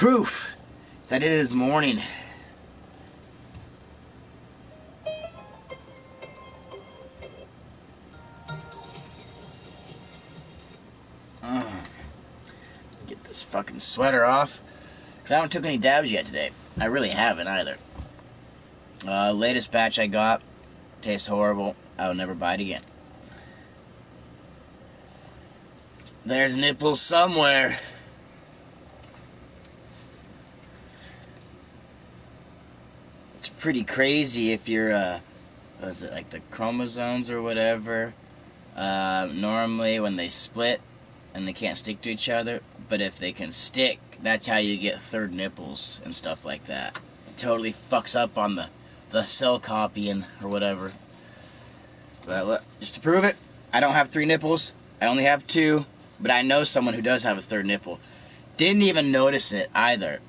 proof that it is morning. Get this fucking sweater off. Because I haven't took any dabs yet today. I really haven't either. Latest batch I got tastes horrible. I will never buy it again. There's nipples somewhere. It's pretty crazy if you're, what is it, like the chromosomes or whatever. Normally when they split and they can't stick to each other, but if they can stick, that's how you get third nipples and stuff like that. It totally fucks up on the cell copying or whatever. But look, just to prove it, I don't have 3 nipples. I only have 2, but I know someone who does have a third nipple. Didn't even notice it either.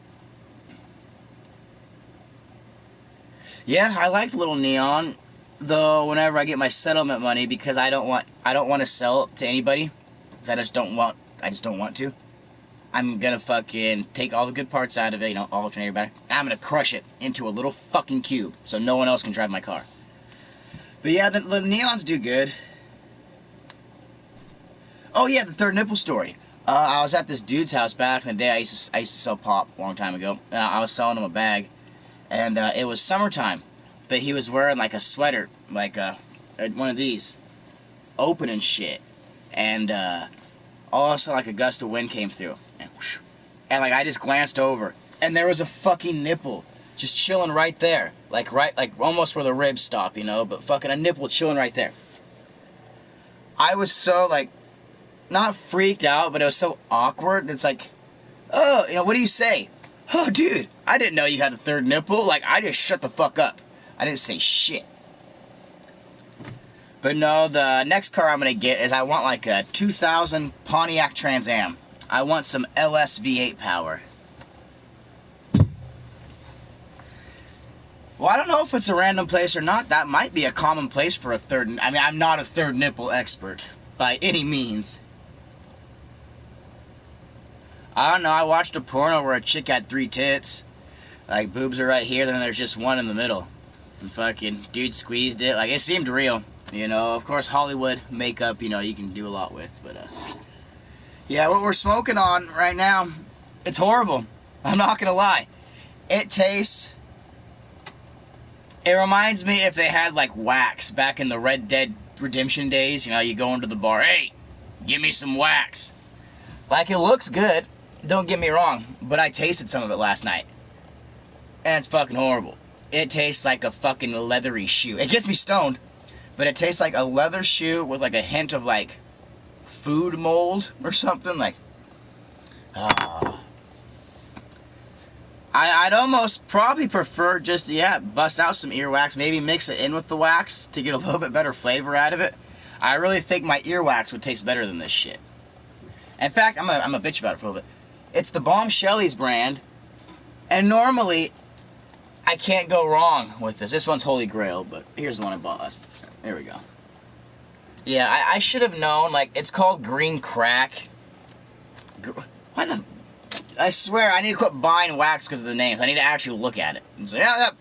Yeah, I like the little neon, though. Whenever I get my settlement money, because I don't want to sell it to anybody, because I just don't want to. I'm gonna fucking take all the good parts out of it, alternator battery. I'm gonna crush it into a little fucking cube, so no one else can drive my car. But yeah, the neons do good. Oh yeah, the third nipple story. I was at this dude's house back in the day. I used to sell pop a long time ago. I was selling him a bag, and it was summertime, but he was wearing like a sweater, like one of these, open and shit, and all of a sudden like a gust of wind came through, and like I just glanced over, and there was a fucking nipple just chilling right there, like almost where the ribs stop, but fucking a nipple chilling right there. I was so like, not freaked out, but it was so awkward. It's like, oh, what do you say? Oh, dude, I didn't know you had a third nipple. Like, I just shut the fuck up. I didn't say shit. But no, the next car I'm going to get is I want like a 2000 Pontiac Trans Am. I want some LS V8 power. Well, I don't know if it's a random place or not. That might be a common place for a third. I mean, I'm not a third nipple expert by any means. I don't know, I watched a porno where a chick had 3 tits. Like, boobs are right here, then there's just one in the middle. And fucking dude squeezed it. Like, it seemed real. Of course, Hollywood makeup, you can do a lot with. But, yeah, what we're smoking on right now, it's horrible. I'm not gonna lie. It reminds me if they had, like, wax back in the Red Dead Redemption days. You go into the bar, hey, give me some wax. Like, it looks good. Don't get me wrong, but I tasted some of it last night. And it's fucking horrible. It tastes like a fucking leathery shoe. It gets me stoned, but it tastes like a leather shoe with like a hint of like food mold or something. Like, I'd almost probably prefer just, bust out some earwax, maybe mix it in with the wax to get a little bit better flavor out of it. I really think my earwax would taste better than this shit. In fact, I'm a bitch about it for a little bit. It's the Bomb Shelly's brand, and normally I can't go wrong with this. This one's Holy Grail, but here's the one I bought. There we go. Yeah, I should have known. Like, it's called Green Crack. Why the? I swear, I need to quit buying wax because of the names. I need to actually look at it and say, yeah,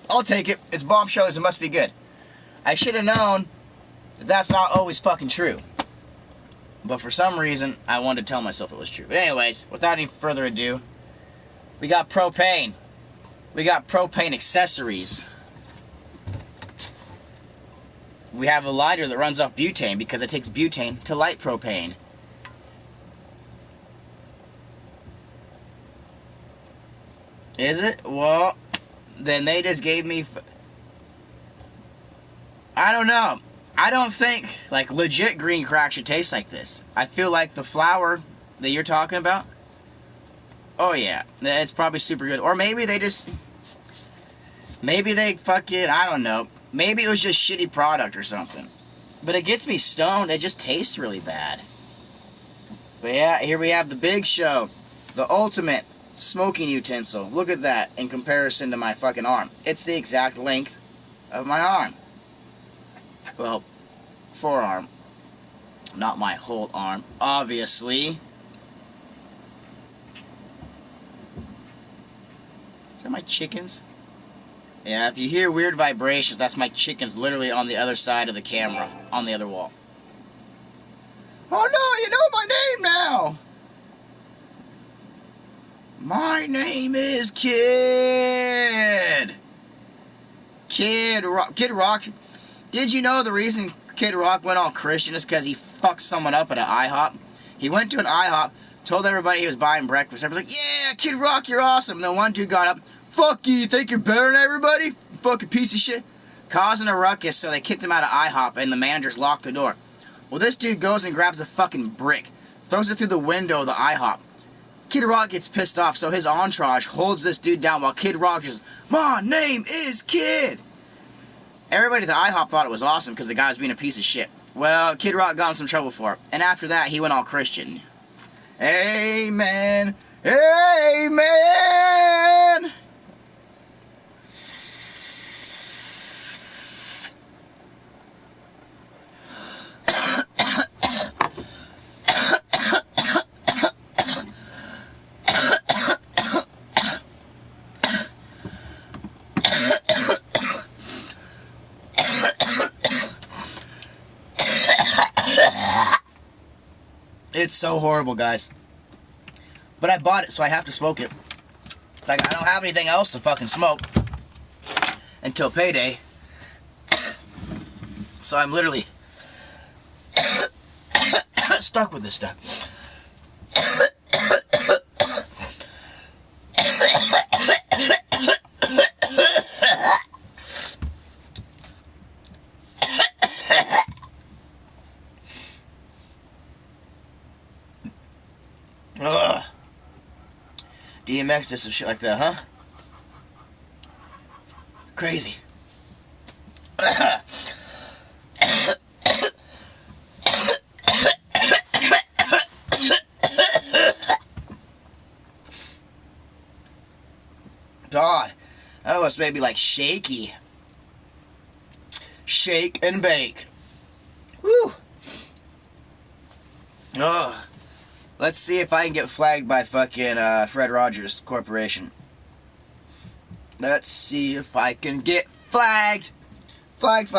I'll take it. It's Bomb Shelly's. It must be good. I should have known that that's not always fucking true. But for some reason, I wanted to tell myself it was true. But anyways, without any further ado, we got propane. We got propane accessories. We have a lighter that runs off butane because it takes butane to light propane. Is it? Well, then they just gave me... I don't know. I don't think, like, legit Green Crack should taste like this. I feel like the flour that you're talking about, oh yeah, it's probably super good. Or maybe they fucking, I don't know. Maybe it was just shitty product or something. But it gets me stoned. It just tastes really bad. But yeah, here we have the big show. The ultimate smoking utensil. Look at that in comparison to my fucking arm. It's the exact length of my arm. Well, forearm. Not my whole arm, obviously. that my chickens? Yeah, if you hear weird vibrations, that's my chickens literally on the other side of the camera, on the other wall. Oh no, you know my name now! My name is Kid! Kid Rock. Kid Rock. Did you know the reason Kid Rock went all Christian is because he fucked someone up at an IHOP? He went to an IHOP, told everybody he was buying breakfast. Everybody's like, yeah, Kid Rock, you're awesome. And then one dude got up, fuck you think you're better than everybody? You fucking piece of shit. Causing a ruckus, so they kicked him out of IHOP and the managers locked the door. Well, this dude goes and grabs a fucking brick, throws it through the window of the IHOP. Kid Rock gets pissed off, so his entourage holds this dude down while Kid Rock just, my name is Kid! Everybody at the IHOP thought it was awesome because the guy was being a piece of shit. Well, Kid Rock got in some trouble for it. And after that, he went all Christian. Amen. Amen. It's so horrible, guys. But I bought it, so I have to smoke it. It's like I don't have anything else to fucking smoke until payday. So I'm literally stuck with this stuff. Ugh. DMX did some shit like that, huh? Crazy. God, that almost made me like shaky. Shake and bake. Woo. Ugh. Let's see if I can get flagged by fucking Fred Rogers Corporation. Let's see if I can get flagged. Flagged.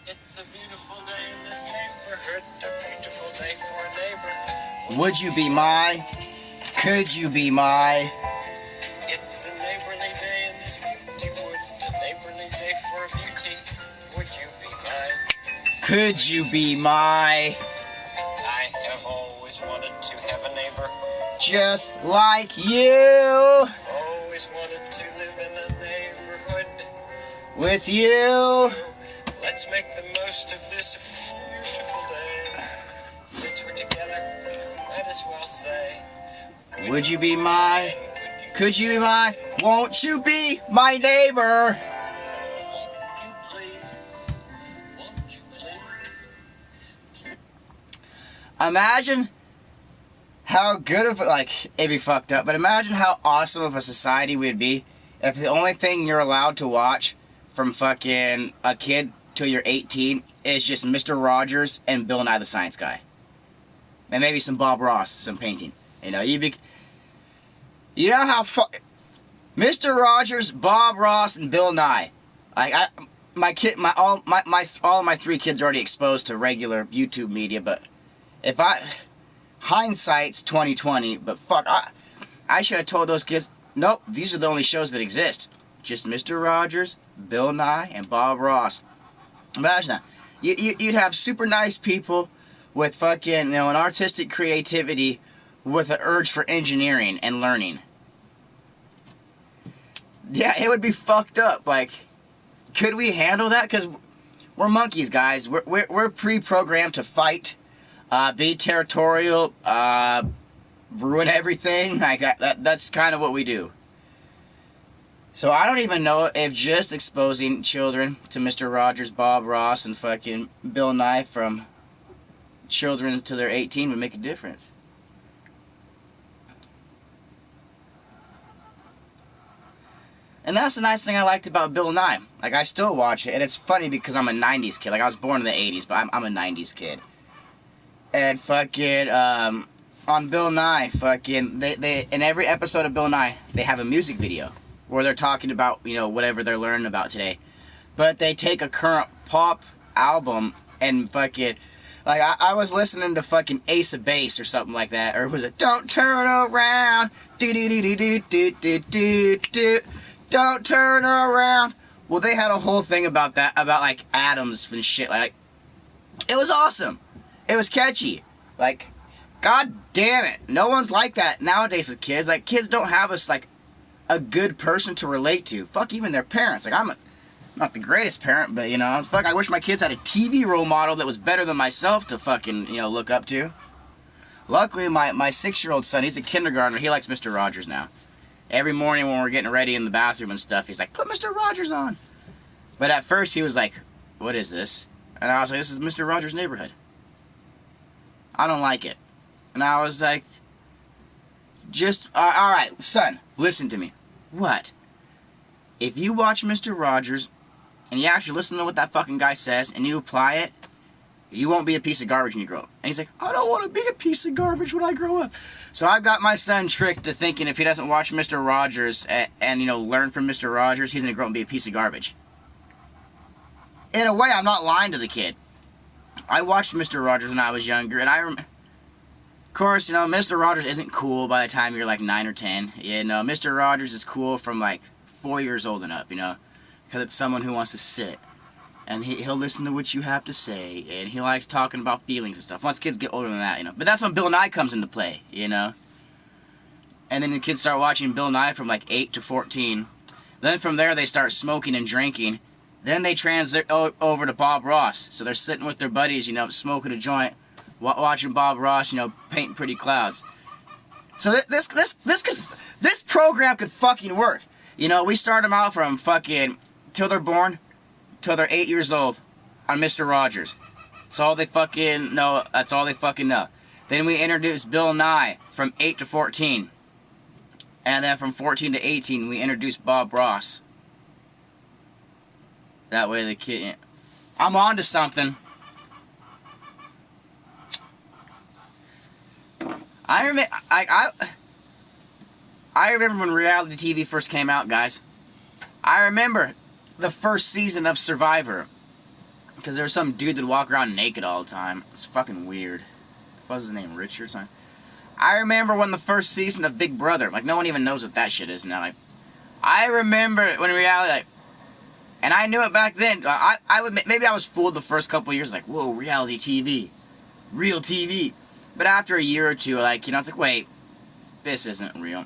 It's a beautiful day in this neighborhood, a beautiful day for a neighbor. Would you be my? Could you be my? It's a neighborly day in this beauty wood, a neighborly day for a beauty. Would you be mine? Could you be my? I have always wanted to have a neighbor. Just like you. Always wanted to live in a neighborhood With you. Let's make the most of this beautiful day. Since we're together, might as well say, Would you be my? Could you be my? Won't you be my neighbor? Won't you please? Won't you please? Imagine how good of, like, it'd be fucked up, but imagine how awesome of a society we'd be if the only thing you're allowed to watch from fucking a kid till you're 18 is just Mr. Rogers and Bill Nye the Science Guy. And maybe some Bob Ross, some painting. You know, you know how Mr. Rogers, Bob Ross, and Bill Nye. All of my 3 kids are already exposed to regular YouTube media, but hindsight's 2020, but fuck, I should have told those kids, nope, these are the only shows that exist. Just Mr. Rogers, Bill Nye, and Bob Ross. Imagine that. You'd have super nice people with fucking, an artistic creativity with an urge for engineering and learning. Yeah, it would be fucked up. Like, could we handle that? Because we're monkeys, guys. We're pre-programmed to fight, be territorial, ruin everything. Like that's kind of what we do. So I don't even know if just exposing children to Mr. Rogers, Bob Ross, and fucking Bill Nye from children until they're 18 would make a difference. And And that's the nice thing I liked about Bill Nye. Like, I still watch it, and it's funny because I'm a 90s kid. Like, I was born in the 80s, but I'm a 90s kid. And fucking, on Bill Nye, fucking, they in every episode of Bill Nye, they have a music video where they're talking about, you know, whatever they're learning about today. But they take a current pop album and fucking, like, I was listening to fucking Ace of Base or something like that, or was it Don't Turn Around, do-do-do-do-do-do-do-do, don't turn around. Well, they had a whole thing about that, about, like, atoms and shit. Like, it was awesome. It was catchy. Like, god damn it. No one's like that nowadays with kids. Like, kids don't have us, like, a good person to relate to. Fuck even their parents. Like, I'm not the greatest parent, but, you know, fuck, I wish my kids had a TV role model that was better than myself to fucking, you know, look up to. Luckily, my 6-year-old son, he's a kindergartner. He likes Mr. Rogers now. Every morning when we're getting ready in the bathroom and stuff, he's like, put Mr. Rogers on. But at first, he was like, what is this? And I was like, this is Mr. Rogers' Neighborhood. I don't like it. And I was like, alright, son, listen to me. What? If you watch Mr. Rogers, and you actually listen to what that fucking guy says, and you apply it, you won't be a piece of garbage when you grow up. And he's like, I don't want to be a piece of garbage when I grow up. So I've got my son tricked to thinking if he doesn't watch Mr. Rogers and you know, learn from Mr. Rogers, he's going to grow up and be a piece of garbage. In a way, I'm not lying to the kid. I watched Mr. Rogers when I was younger, and of course, you know, Mr. Rogers isn't cool by the time you're like 9 or 10. You know, Mr. Rogers is cool from like 4 years old and up, you know, because it's someone who wants to sit. And he'll listen to what you have to say, and he likes talking about feelings and stuff. Once kids get older than that, you know. But that's when Bill Nye comes into play, you know. And then the kids start watching Bill Nye from like 8 to 14. Then from there, they start smoking and drinking. Then they transit over to Bob Ross. So they're sitting with their buddies, you know, smoking a joint, watching Bob Ross, you know, painting pretty clouds. So this program could fucking work. You know, we start them out from fucking till they're born, till they're 8 years old, on Mr. Rogers. That's all they fucking know. That's all they fucking know. Then we introduce Bill Nye from 8 to 14. And then from 14 to 18, we introduce Bob Ross. That way the kid... I'm on to something. I remember when reality TV first came out, guys. I remember the first season of Survivor, because there was some dude that walked around naked all the time. It's fucking weird. What was his name? Richard or something? I remember when the first season of Big Brother, like, no one even knows what that shit is now. Like, I remember when reality, like, and I knew it back then. Maybe I was fooled the first couple of years, like, whoa, reality TV, real TV. But after a year or two, like, you know, I was like, wait, this isn't real.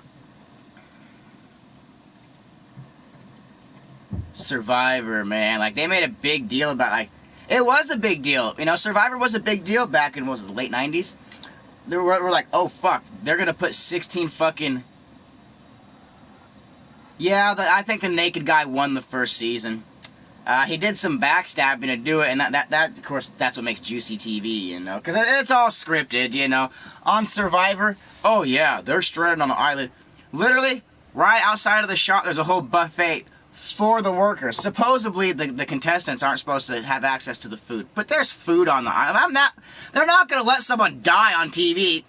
Survivor, man, like, they made a big deal about, like, it was a big deal, you know. Survivor was a big deal back in, what was it, the late 90s? We're like, oh fuck, they're gonna put 16 fucking, yeah, I think the naked guy won the first season. He did some backstabbing to do it, and that of course, that's what makes juicy TV, you know, because it's all scripted, you know. On Survivor, oh yeah, they're stranded on an island, literally right outside of the shop. There's a whole buffet for the workers. Supposedly, the contestants aren't supposed to have access to the food, but there's food on the island. They're not going to let someone die on TV.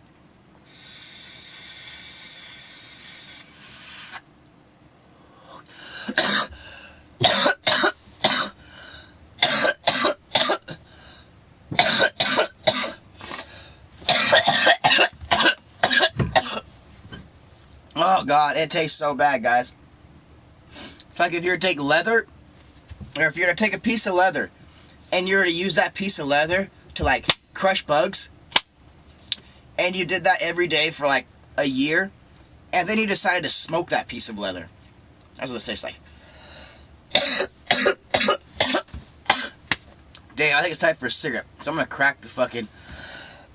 Oh god, it tastes so bad, guys. It's like if you were to take leather, or if you were to take a piece of leather, and you were to use that piece of leather to, like, crush bugs, and you did that every day for, like, a year, and then you decided to smoke that piece of leather. That's what it tastes like. Damn, I think it's time for a cigarette, so I'm gonna crack the fucking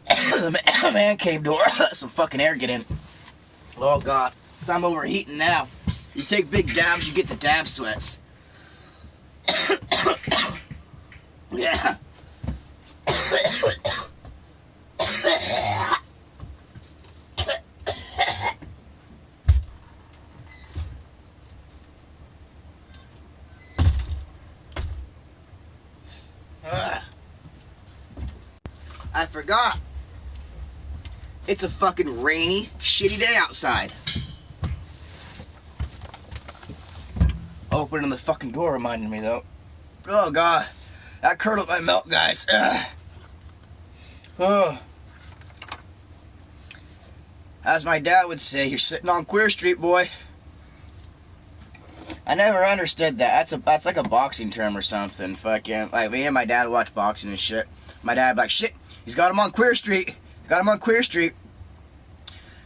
the man cave door. Let some fucking air get in. Oh god, because I'm overheating now. You take big dabs, you get the dab sweats. Yeah. I forgot. It's a fucking rainy, shitty day outside. Opening the fucking door reminded me, though. Oh, God. That curdled my milk, guys. Ugh. Oh. As my dad would say, you're sitting on Queer Street, boy. I never understood that. That's like a boxing term or something. Fucking, like, me and my dad would watch boxing and shit. My dad would be like, shit, he's got him on Queer Street. Got him on Queer Street.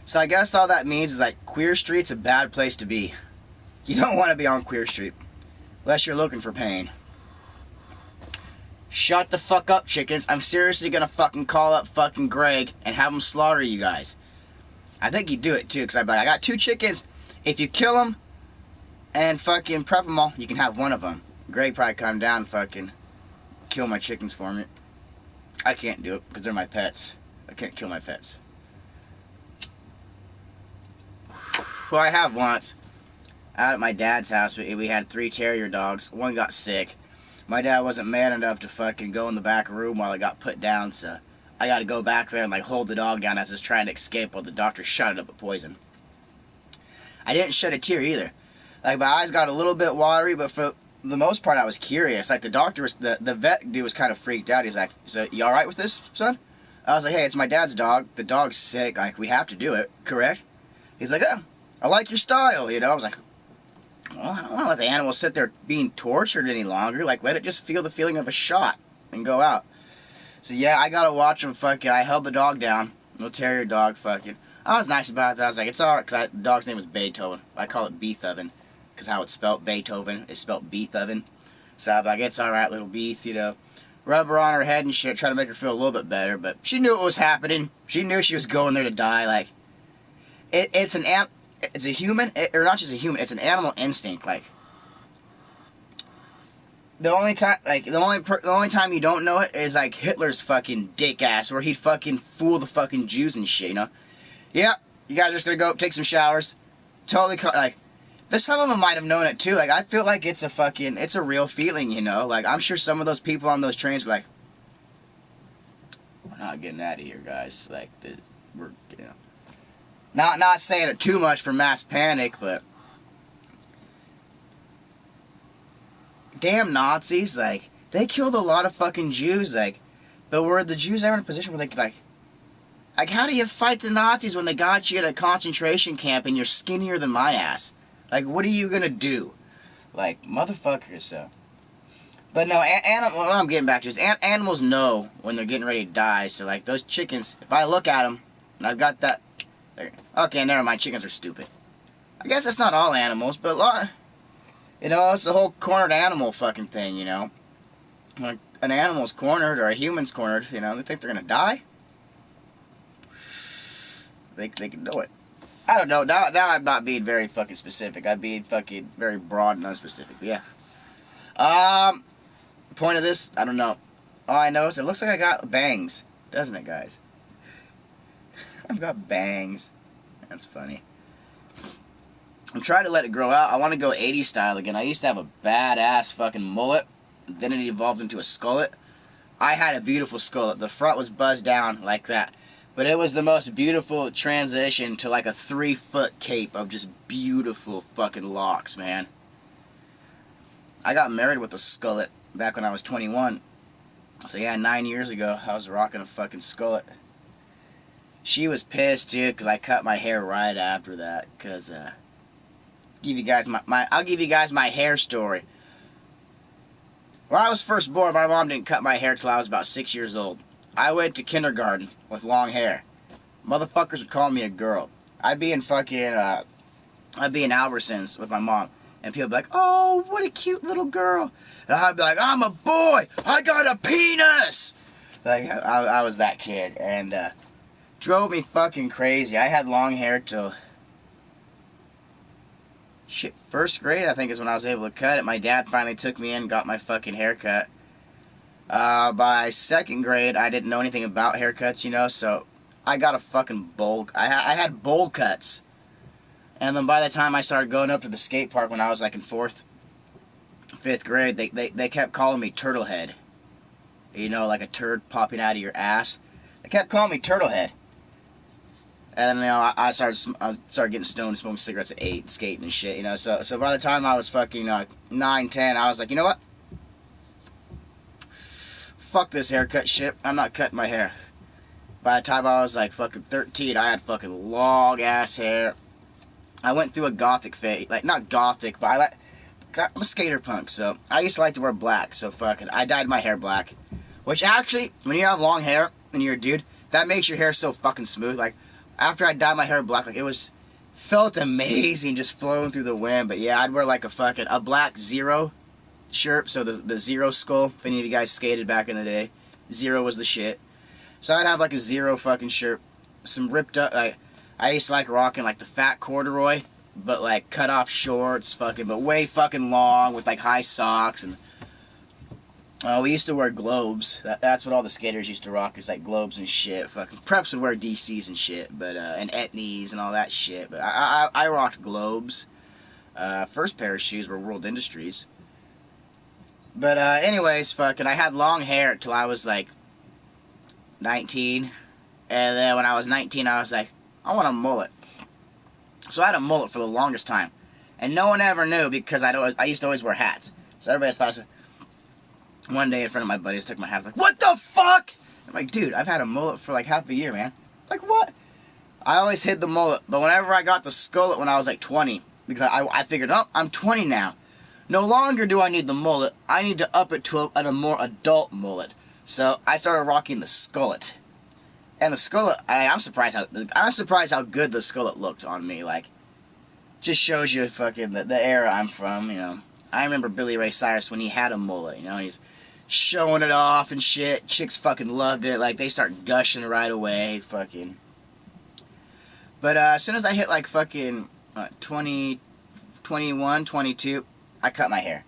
So I guess all that means is, like, Queer Street's a bad place to be. You don't want to be on Queer Street. Unless you're looking for pain. Shut the fuck up, chickens. I'm seriously gonna fucking call up fucking Greg and have him slaughter you guys. I think he'd do it too, because I'd be like, I got 2 chickens. If you kill them and fucking prep them all, you can have one of them. Greg probably come down and fucking kill my chickens for me. I can't do it because they're my pets. I can't kill my pets. Well, I have once. Out at my dad's house, we had 3 terrier dogs. One got sick. My dad wasn't man enough to fucking go in the back room while it got put down, so I got to go back there and like hold the dog down as it's trying to escape while the doctor shot it up with poison. I didn't shed a tear either. Like, my eyes got a little bit watery, but for the most part I was curious. Like, the vet dude was kind of freaked out. He's like, so you alright with this, son? I was like, hey, it's my dad's dog. The dog's sick. Like, we have to do it, correct? He's like, oh, I like your style, you know? I was like, well, I don't want to let the animal sit there being tortured any longer. Like, let it just feel the feeling of a shot and go out. So, yeah, I gotta watch him fucking. I held the dog down. Little terrier dog fucking. I was nice about that. I was like, it's alright, because the dog's name was Beethoven. I call it Beethoven, because how it's spelled Beethoven is spelled Beethoven. So I'm like, it's alright, little Beeth, you know. Rub her on her head and shit, try to make her feel a little bit better. But she knew what was happening. She knew she was going there to die. Like, it's a human, or not just a human, it's an animal instinct. Like, the only time you don't know it is like Hitler's fucking dick ass, where he'd fucking fool the fucking Jews and shit, you know? Yep, you guys are just gonna go take some showers. Totally, like, but some of them might have known it too. Like, I feel like it's a real feeling, you know? Like, I'm sure some of those people on those trains were like, we're not getting out of here, guys. Like, we're, you know. Not saying it too much for mass panic, but damn Nazis, like, they killed a lot of fucking Jews, like, but were the Jews ever in a position where they could, like, how do you fight the Nazis when they got you at a concentration camp and you're skinnier than my ass? Like, what are you gonna do? Like, motherfuckers, so. But no, what I'm getting back to is animals know when they're getting ready to die, so, like, those chickens, if I look at them, and I've got that, okay, never mind, chickens are stupid. I guess that's not all animals, but a lot, you know, it's the whole cornered animal fucking thing, you know. Like, an animal's cornered, or a human's cornered, you know, they think they're gonna die. They can do it. I don't know, now I'm not being very fucking specific, I'm being fucking very broad and unspecific, but yeah. Point of this, I don't know. All I know is it looks like I got bangs, doesn't it, guys? I've got bangs. That's funny. I'm trying to let it grow out. I want to go 80s style again. I used to have a badass fucking mullet. Then it evolved into a skullet. I had a beautiful skullet. The front was buzzed down like that. But it was the most beautiful transition to like a 3-foot cape of just beautiful fucking locks, man. I got married with a skullet back when I was 21. So yeah, 9 years ago, I was rocking a fucking skullet. She was pissed too, because I cut my hair right after that. Because, I'll give you guys my hair story. When I was first born, my mom didn't cut my hair till I was about 6 years old. I went to kindergarten with long hair. Motherfuckers would call me a girl. I'd be in Albertsons with my mom. And people would be like, oh, what a cute little girl. And I'd be like, I'm a boy. I got a penis. Like, I was that kid. And, drove me fucking crazy. I had long hair till shit, 1st grade, I think, is when I was able to cut it. My dad finally took me in, got my fucking haircut. By 2nd grade, I didn't know anything about haircuts, you know, so I got a fucking bowl. I had bowl cuts. And then by the time I started going up to the skate park when I was like in 4th, 5th grade, they kept calling me Turtlehead. You know, like a turd popping out of your ass. They kept calling me Turtlehead. And, you know, I started getting stoned, smoking cigarettes at 8, skating and shit, you know. So by the time I was fucking 9, 10, I was like, you know what? Fuck this haircut shit. I'm not cutting my hair. By the time I was like fucking 13, I had fucking long ass hair. I went through a gothic phase. Like, not gothic, but I'm a skater punk, so I used to like to wear black, so fucking, I dyed my hair black. Which actually, when you have long hair and you're a dude, that makes your hair so fucking smooth. Like, after I dyed my hair black, like, felt amazing just flowing through the wind. But yeah, I'd wear like a black Zero shirt, so the Zero skull, if any of you guys skated back in the day, Zero was the shit. So I'd have like a Zero fucking shirt, some ripped up, like, I used to like rocking like the fat corduroy, but like cut off shorts, fucking, but way fucking long with like high socks. And we used to wear globes. That's what all the skaters used to rock, is like globes and shit. Fucking preps would wear DCs and shit, but and etnies and all that shit. But I rocked globes. First pair of shoes were World Industries. But anyways, fucking, I had long hair till I was like 19, and then when I was 19, I was like, I want a mullet. So I had a mullet for the longest time, and no one ever knew because I used to always wear hats. So everybody thought, one day in front of my buddies, took my hat, like, what the fuck? I'm like, dude, I've had a mullet for like half a year, man. Like, what? I always hid the mullet, but whenever I got the skullet when I was like 20, because I figured, oh, I'm 20 now. No longer do I need the mullet. I need to up it to a more adult mullet. So I started rocking the skullet. And the skullet, I'm surprised how good the skullet looked on me. Like, just shows you fucking the era I'm from, you know. I remember Billy Ray Cyrus when he had a mullet, you know. He's showing it off and shit. Chicks fucking loved it. Like, they start gushing right away, fucking. But as soon as I hit like fucking 20, 21, 22, I cut my hair.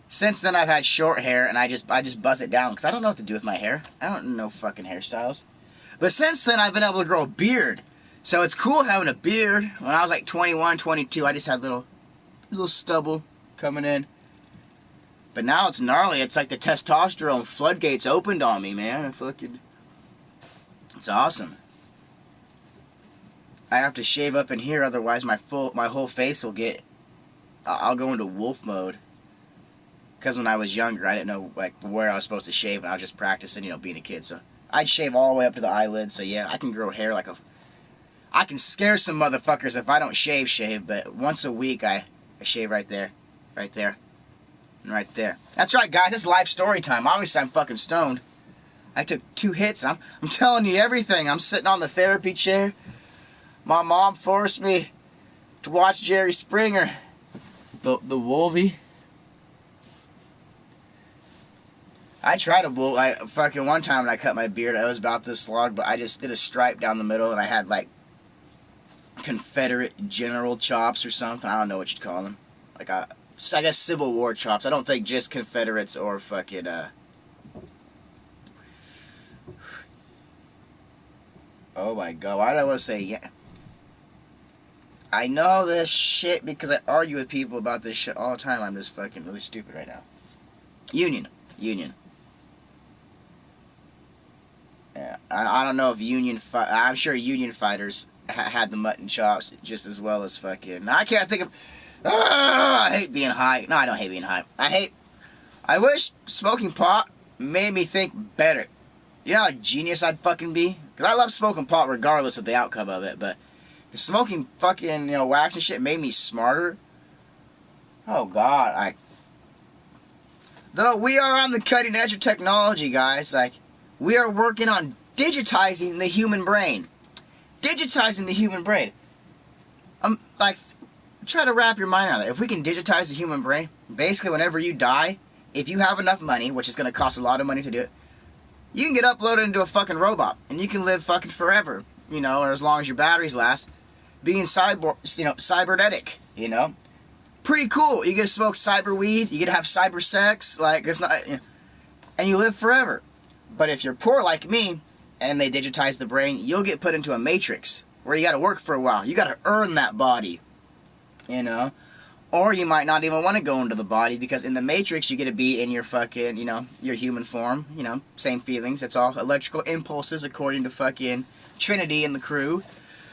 Since then, I've had short hair, and I just buzz it down, because I don't know what to do with my hair. I don't know fucking hairstyles. But since then, I've been able to grow a beard. So it's cool having a beard. When I was like 21, 22, I just had little stubble coming in. But now it's gnarly. It's like the testosterone floodgates opened on me, man. It's awesome. I have to shave up in here, otherwise my whole face will get, I'll go into wolf mode. Because when I was younger, I didn't know like where I was supposed to shave, and I was just practicing, you know, being a kid. So I'd shave all the way up to the eyelids. So yeah, I can grow hair like I can scare some motherfuckers if I don't shave. But once a week, I shave right there, and right there. That's right, guys. It's life story time. Obviously, I'm fucking stoned. I took 2 hits. I'm telling you everything. I'm sitting on the therapy chair. My mom forced me to watch Jerry Springer, the Wolvie. I tried fucking one time when I cut my beard, I was about this long, but I just did a stripe down the middle, and I had like Confederate general chops or something. I don't know what you'd call them. Like I guess Civil War chops. I don't think just Confederates or fucking oh my god, why did I want to say yeah? I know this shit because I argue with people about this shit all the time. I'm just fucking really stupid right now. Union. Yeah, I don't know if I'm sure Union fighters had the mutton chops just as well as fucking. I can't think of. I hate being high. No, I don't hate being high. I wish smoking pot made me think better. You know how genius I'd fucking be? Because I love smoking pot regardless of the outcome of it, but smoking fucking, wax and shit made me smarter. Oh god, though we are on the cutting edge of technology, guys, like, we are working on digitizing the human brain. Digitizing the human brain. Like, try to wrap your mind around it. If we can digitize the human brain, basically whenever you die, if you have enough money, which is going to cost a lot of money to do it, you can get uploaded into a fucking robot, and you can live fucking forever, or as long as your batteries last, being cybernetic, Pretty cool. You get to smoke cyber weed, you get to have cyber sex, like, it's not, and you live forever. But if you're poor like me, and they digitize the brain, you'll get put into a matrix, where you gotta work for a while. You gotta earn that body, Or you might not even want to go into the body, because in the Matrix you get to be in your fucking, you know, your human form. You know, same feelings. It's all electrical impulses according to fucking Trinity and the crew.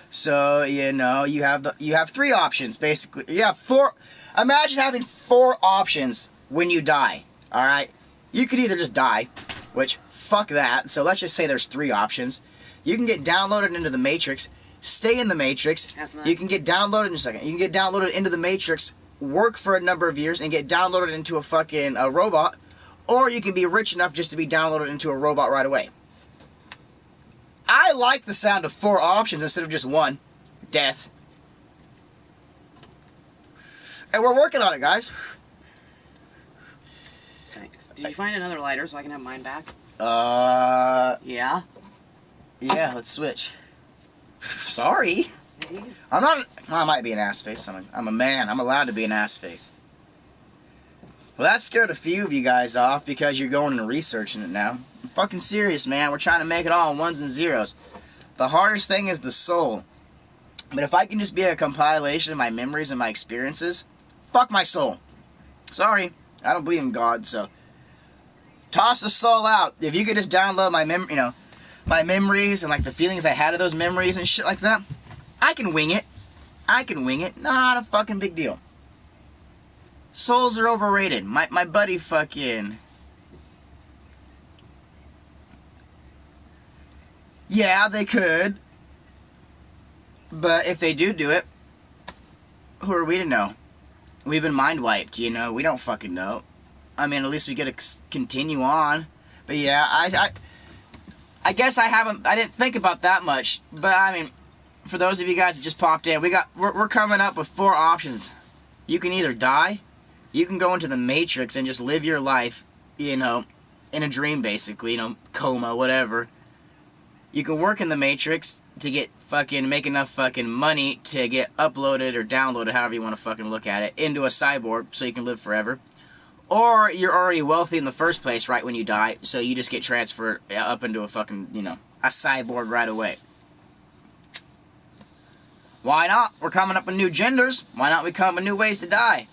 So, you know, you have 3 options, basically. You have 4. Imagine having 4 options when you die, alright? You could either just die, which, fuck that. So let's just say there's 3 options. You can get downloaded into the Matrix, stay in the Matrix. You can get downloaded in a second. You can get downloaded into the Matrix, work for a number of years, and get downloaded into a fucking robot. Or you can be rich enough just to be downloaded into a robot right away. I like the sound of 4 options instead of just 1. Death. And we're working on it, guys. Thanks. Did you find another lighter so I can have mine back? Yeah, let's switch. Sorry. Please? I'm not... I might be an ass face. I'm a man. I'm allowed to be an ass face. Well, that scared a few of you guys off because you're going and researching it now. I'm fucking serious, man. We're trying to make it all in 1s and 0s. The hardest thing is the soul. But if I can just be a compilation of my memories and my experiences, fuck my soul. Sorry. I don't believe in God, so... Toss the soul out. If you could just download my my memories and like the feelings I had of those memories and shit like that, I can wing it. Not a fucking big deal. Souls are overrated. My buddy fucking... Yeah, they could. But if they do it, who are we to know? We've been mind wiped, you know? We don't fucking know. I mean, at least we get to continue on. But yeah, I guess I didn't think about that much. But I mean, for those of you guys that just popped in, we're coming up with 4 options. You can either die, you can go into the Matrix and just live your life, you know, in a dream basically, you know, coma, whatever. You can work in the Matrix to make enough fucking money to get uploaded or downloaded, however you want to fucking look at it, into a cyborg so you can live forever. Or you're already wealthy in the first place right when you die, so you just get transferred up into a fucking, you know, a cyborg right away. Why not? We're coming up with new genders. Why not we come up with new ways to die?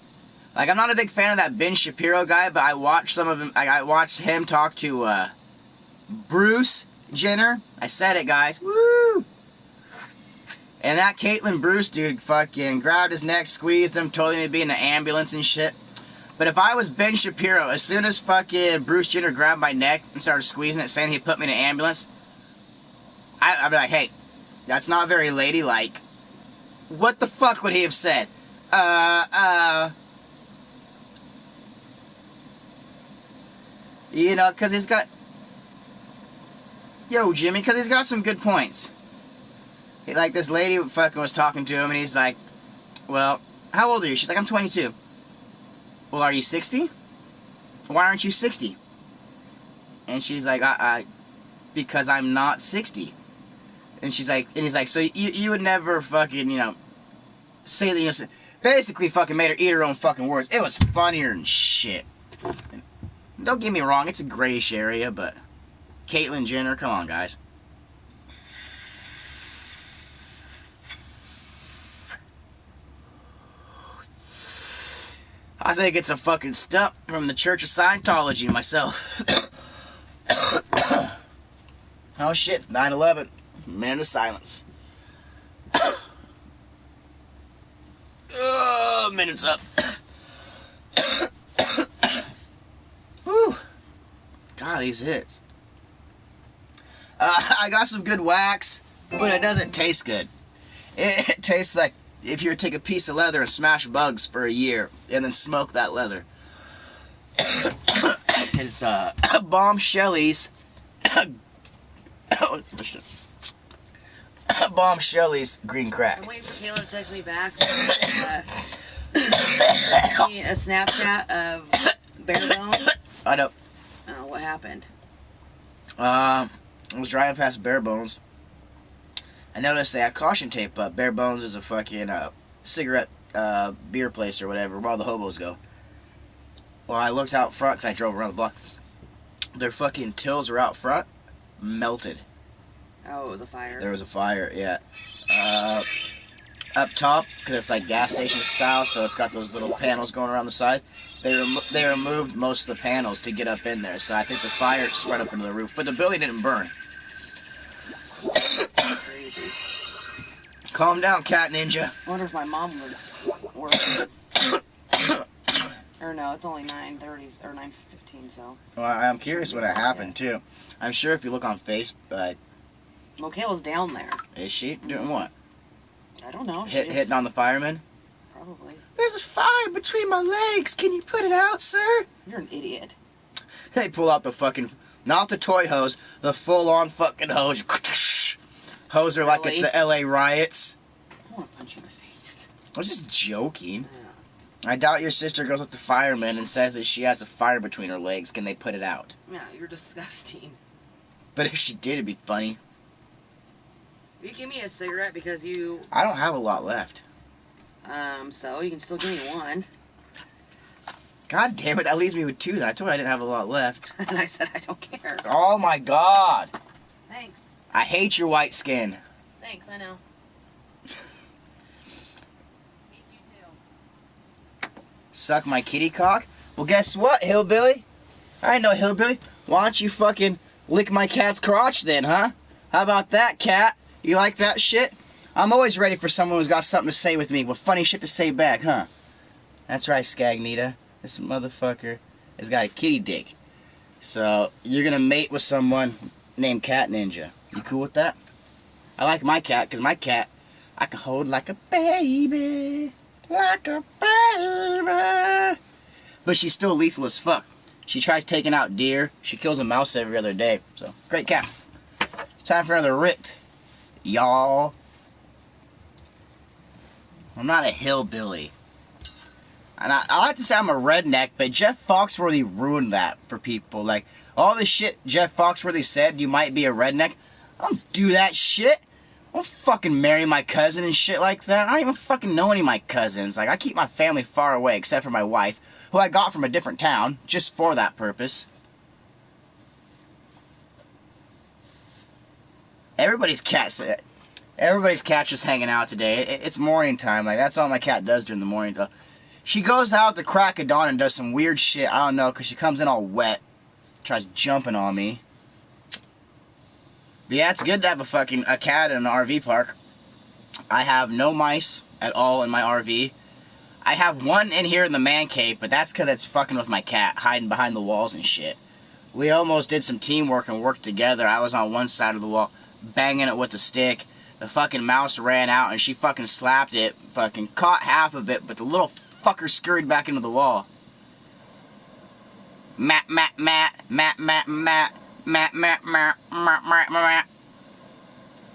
Like, I'm not a big fan of that Ben Shapiro guy, but I watched some of him. I watched him talk to Bruce Jenner. I said it, guys. Woo! And that Caitlyn Bruce dude fucking grabbed his neck, squeezed him, told him to be in the ambulance and shit. But if I was Ben Shapiro, as soon as fucking Bruce Jenner grabbed my neck and started squeezing it, saying he'd put me in an ambulance, I'd be like, hey, that's not very ladylike. What the fuck would he have said? You know, because he's got... Yo, Jimmy, because he's got some good points. Like, this lady fucking was talking to him, and he's like, well, how old are you? She's like, I'm 22. Well, are you 60? Why aren't you 60? And she's like, because I'm not 60. And she's like, and he's like, so you would never fucking, you know, say that, you know, basically fucking made her eat her own fucking words. It was funnier than shit. And don't get me wrong, it's a grayish area, but Caitlyn Jenner, come on, guys. I think it's a fucking stump from the Church of Scientology myself. Oh shit, 9/11. Minute of silence. Oh, minute's up. Whew. God, these hits. I got some good wax, but it doesn't taste good. It tastes like if you were to take a piece of leather and smash bugs for a year and then smoke that leather. It's Bomb Shelly's Bomb Shelly's green crack. I'm waiting for Taylor to text me back. A Snapchat of Bare Bones. I know. Oh, what happened? I was driving past Bare Bones. I noticed they had caution tape up. Bare Bones is a fucking cigarette beer place or whatever, where all the hobos go. Well, I looked out front because I drove around the block. Their fucking tills were out front, melted. Oh, it was a fire. There was a fire, yeah. up top, because it's like gas station style, so it's got those little panels going around the side. They removed most of the panels to get up in there, so I think the fire spread up into the roof. But the building didn't burn. Calm down, Cat Ninja. I wonder if my mom was working. Or no, it's only 9:30 or 9:15, so. Well, I'm curious what happened, too. I'm sure if you look on Facebook, Michaela's down there. is she? Doing what? I don't know. Hitting on the fireman? Probably. There's a fire between my legs. Can you put it out, sir? You're an idiot. They pull out the fucking, not the toy hose, the full-on fucking hose. Hose her like it's the LA riots. I want to punch you in the face. I was just joking. I doubt your sister goes up to firemen and says that she has a fire between her legs. Can they put it out? Yeah, you're disgusting. But if she did, it'd be funny. You give me a cigarette because you. I don't have a lot left. So you can still give me one. God damn it, that leaves me with two. I told you I didn't have a lot left. And I said I don't care. Oh my god. Thanks. I hate your white skin. Thanks, I know. Suck my kitty cock? Well, guess what, hillbilly? I know, hillbilly. Why don't you fucking lick my cat's crotch then, huh? How about that, cat? You like that shit? I'm always ready for someone who's got something to say with me, with funny shit to say back, huh? That's right, Skagnita. This motherfucker has got a kitty dick. So, you're gonna mate with someone named Cat Ninja. You cool with that? I like my cat, because my cat, I can hold like a baby. Like a baby. But she's still lethal as fuck. She tries taking out deer. She kills a mouse every other day. So, great cat. Time for another rip, y'all. I'm not a hillbilly. And I like to say I'm a redneck, but Jeff Foxworthy ruined that for people. Like, all the shit Jeff Foxworthy said, you might be a redneck. I don't do that shit. I don't fucking marry my cousin and shit like that. I don't even fucking know any of my cousins. Like, I keep my family far away, except for my wife, who I got from a different town, just for that purpose. Everybody's cat's just hanging out today. It's morning time. Like, that's all my cat does during the morning. She goes out at the crack of dawn and does some weird shit. I don't know, because she comes in all wet. Tries jumping on me. But yeah, it's good to have a cat in an RV park. I have no mice at all in my RV. I have one in here in the man cave, but that's because it's fucking with my cat, hiding behind the walls and shit. We almost did some teamwork and worked together. I was on one side of the wall, banging it with a stick. The fucking mouse ran out and she fucking slapped it, fucking caught half of it, but the little fucker scurried back into the wall. Matt.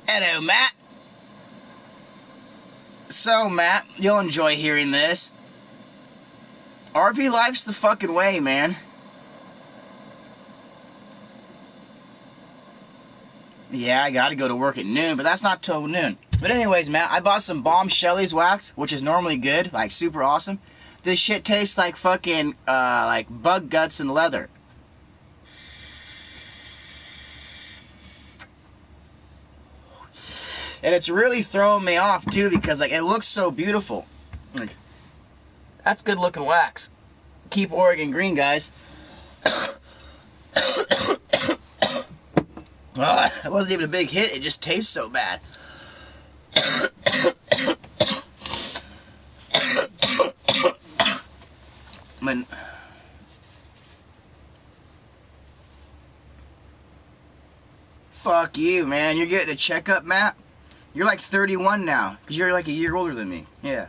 Hello, Matt. So, Matt, you'll enjoy hearing this. RV life's the fucking way, man. Yeah, I gotta go to work at noon, but that's not till noon. But anyways, Matt, I bought some Bomb Shelly's wax, which is normally good, like super awesome. This shit tastes like fucking, like bug guts and leather. And it's really throwing me off, too, because, like, it looks so beautiful. Like, that's good looking wax. Keep Oregon green, guys. It wasn't even a big hit, it just tastes so bad. Fuck you, man. You're getting a checkup, Matt? You're like 31 now, because you're like a year older than me. Yeah.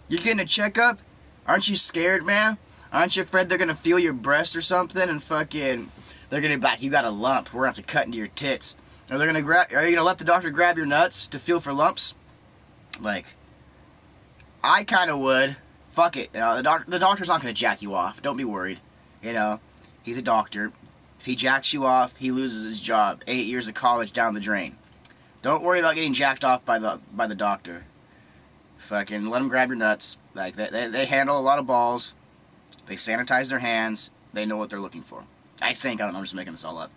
You're getting a checkup? Aren't you scared, man? Aren't you afraid they're going to feel your breast or something and fucking... They're going to be like, you got a lump. We're going to have to cut into your tits. Or they're going to are you going to let the doctor grab your nuts to feel for lumps? Like, I kind of would. Fuck it. The doctor's not going to jack you off. Don't be worried. You know, he's a doctor. If he jacks you off, he loses his job. 8 years of college down the drain. Don't worry about getting jacked off by the doctor. Fucking let them grab your nuts. Like, they handle a lot of balls. They sanitize their hands. They know what they're looking for. I think. I don't know. I'm just making this all up.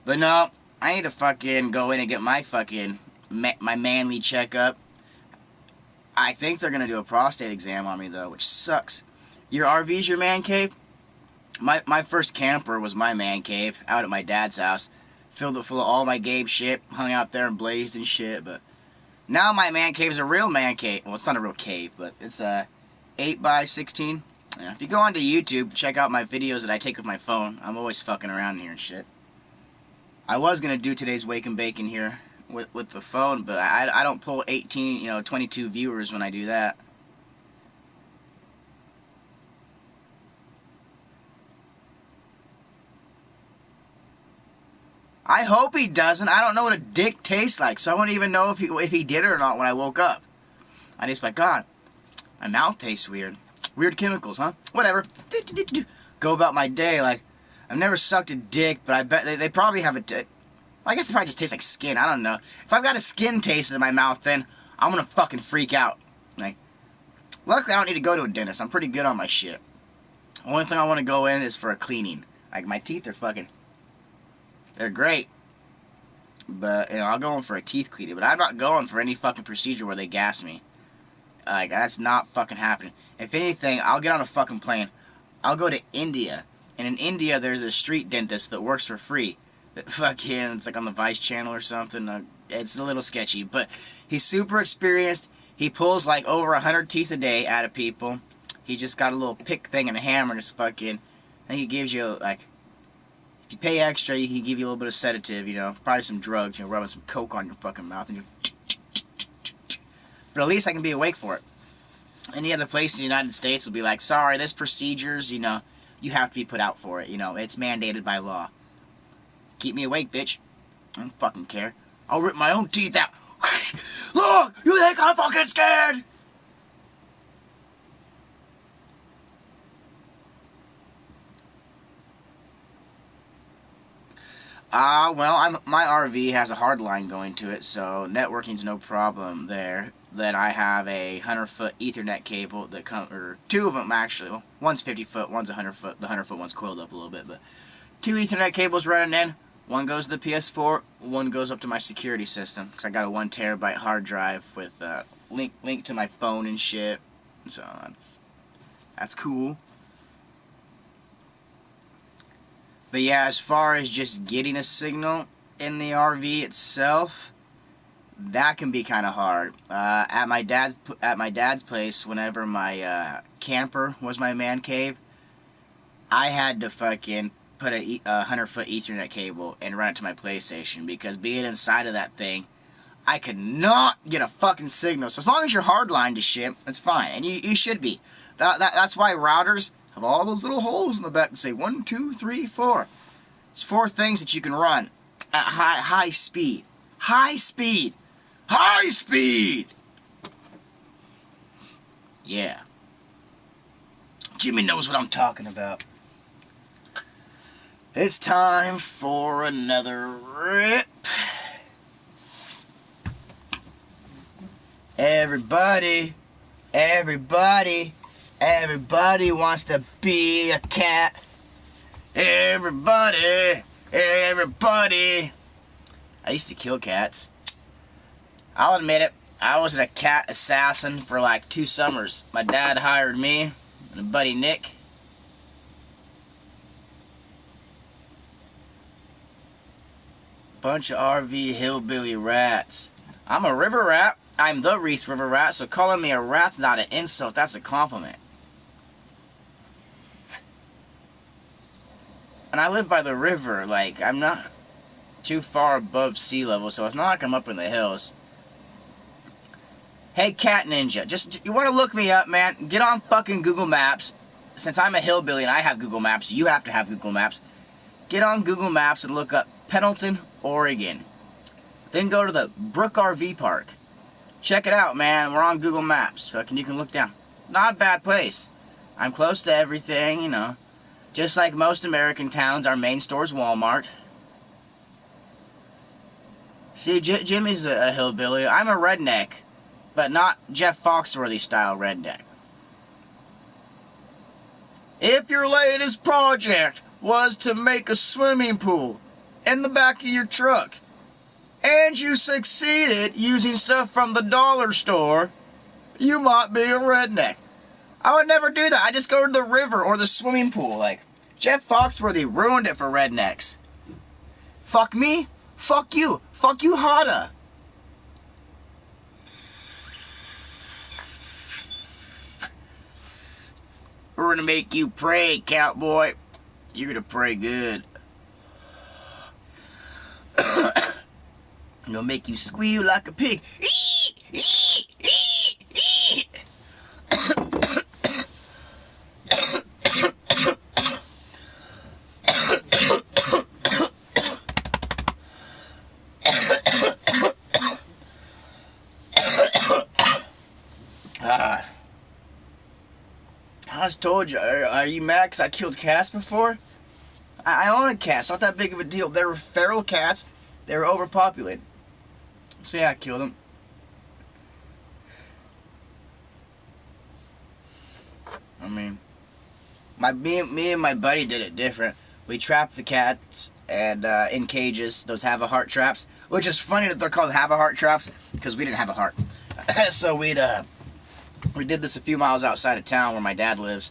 But no, I need to fucking go in and get my fucking my manly checkup. I think they're gonna do a prostate exam on me though, which sucks. Your RV's your man cave? My first camper was my man cave out at my dad's house. Filled it full of all my Gabe shit, hung out there and blazed and shit, but now my man cave is a real man cave. Well, it's not a real cave, but it's a 8x16. Yeah, if you go onto YouTube, check out my videos that I take with my phone. I'm always fucking around here and shit. I was gonna do today's Wake and Bacon here with the phone, but I don't pull 18, 22 viewers when I do that. I hope he doesn't. I don't know what a dick tastes like, so I wouldn't even know if he did it or not when I woke up. I just like, God, my mouth tastes weird. Weird chemicals, huh? Whatever. Go about my day like, I've never sucked a dick, but I bet they probably have a dick. I guess it probably just tastes like skin. I don't know. If I've got a skin taste in my mouth, then I'm gonna fucking freak out. Like, luckily I don't need to go to a dentist. I'm pretty good on my shit. The only thing I want to go in is for a cleaning. Like, my teeth are fucking... They're great. But, I'll go in for a teeth cleaning. But I'm not going for any fucking procedure where they gas me. Like, that's not fucking happening. If anything, I'll get on a fucking plane. I'll go to India. And in India, there's a street dentist that works for free. That fucking, it's like on the Vice channel or something. It's a little sketchy. But he's super experienced. He pulls like over 100 teeth a day out of people. He just got a little pick thing and a hammer and just fucking... I think he gives you, like... If you pay extra, he can give you a little bit of sedative, probably some drugs, rubbing some coke on your fucking mouth, and but at least I can be awake for it. Any other place in the United States will be like, sorry, this procedure's, you have to be put out for it, it's mandated by law. Keep me awake, bitch. I don't fucking care. I'll rip my own teeth out. Look, you think I'm fucking scared? Well, my RV has a hard line going to it, so networking's no problem there. Then I have a 100-foot Ethernet cable that or two of them actually. Well, one's 50-foot, one's 100-foot. The 100-foot one's coiled up a little bit, but two Ethernet cables running in. One goes to the PS4, one goes up to my security system, because I got a 1 terabyte hard drive with link to my phone and shit. So that's cool. But yeah, as far as just getting a signal in the RV itself, that can be kind of hard. At my dad's place, whenever my camper was my man cave, I had to fucking put a 100-foot Ethernet cable and run it to my PlayStation, because being inside of that thing, I could not get a fucking signal. So as long as you're hardlined to shit, it's fine, and you should be. That's why routers have all those little holes in the back that say 1, 2, 3, 4. It's 4 things that you can run at high speed. High speed! High speed! Yeah. Jimmy knows what I'm talking about. It's time for another rip. Everybody wants to be a cat. Everybody. I used to kill cats. I'll admit it, I was a cat assassin for like 2 summers. My dad hired me and a buddy Nick. Bunch of RV hillbilly rats. I'm a river rat. I'm the Reese River Rat, so calling me a rat's not an insult, that's a compliment. And I live by the river, like, I'm not too far above sea level, so it's not like I'm up in the hills. Hey, Cat Ninja, you want to look me up, man? Get on fucking Google Maps. Since I'm a hillbilly and I have Google Maps, you have to have Google Maps. Get on Google Maps and look up Pendleton, Oregon. Then go to the Brook RV Park. Check it out, man. We're on Google Maps. Fucking, you can look down. Not a bad place. I'm close to everything, Just like most American towns, our main store's Walmart. See, Jimmy's a hillbilly. I'm a redneck, but not Jeff Foxworthy style redneck. If your latest project was to make a swimming pool in the back of your truck, and you succeeded using stuff from the dollar store, You might be a redneck. I would never do that. I just go to the river or the swimming pool. Like, Jeff Foxworthy ruined it for rednecks. Fuck me. Fuck you. Fuck you harder. We're gonna make you pray, cowboy. You're gonna pray good. I'm gonna make you squeal like a pig. I just told you, are you mad because I killed cats before? I own a cat, it's not that big of a deal. They were feral cats, they were overpopulated. So yeah, I killed them. I mean, me and my buddy did it different. We trapped the cats and in cages, those have-a-heart traps, which is funny that they're called have-a-heart traps because we didn't have a heart. So we did this a few miles outside of town where my dad lives.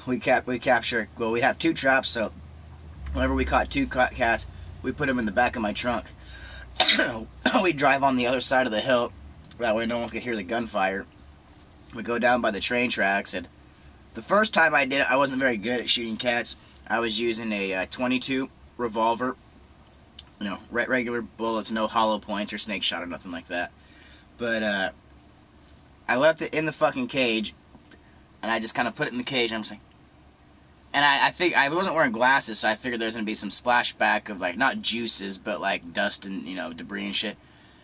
We'd have 2 traps, so whenever we caught 2 cats, we put them in the back of my trunk. We'd drive on the other side of the hill, that way no one could hear the gunfire. We'd go down by the train tracks, and the first time I did it, I wasn't very good at shooting cats. I was using a 22 revolver, regular bullets, no hollow points or snake shot or nothing like that. But I left it in the fucking cage, and I just kind of put it in the cage, and I'm just like, and I think I wasn't wearing glasses, so I figured there's gonna be some splashback of, like, not juices, but like dust and debris and shit.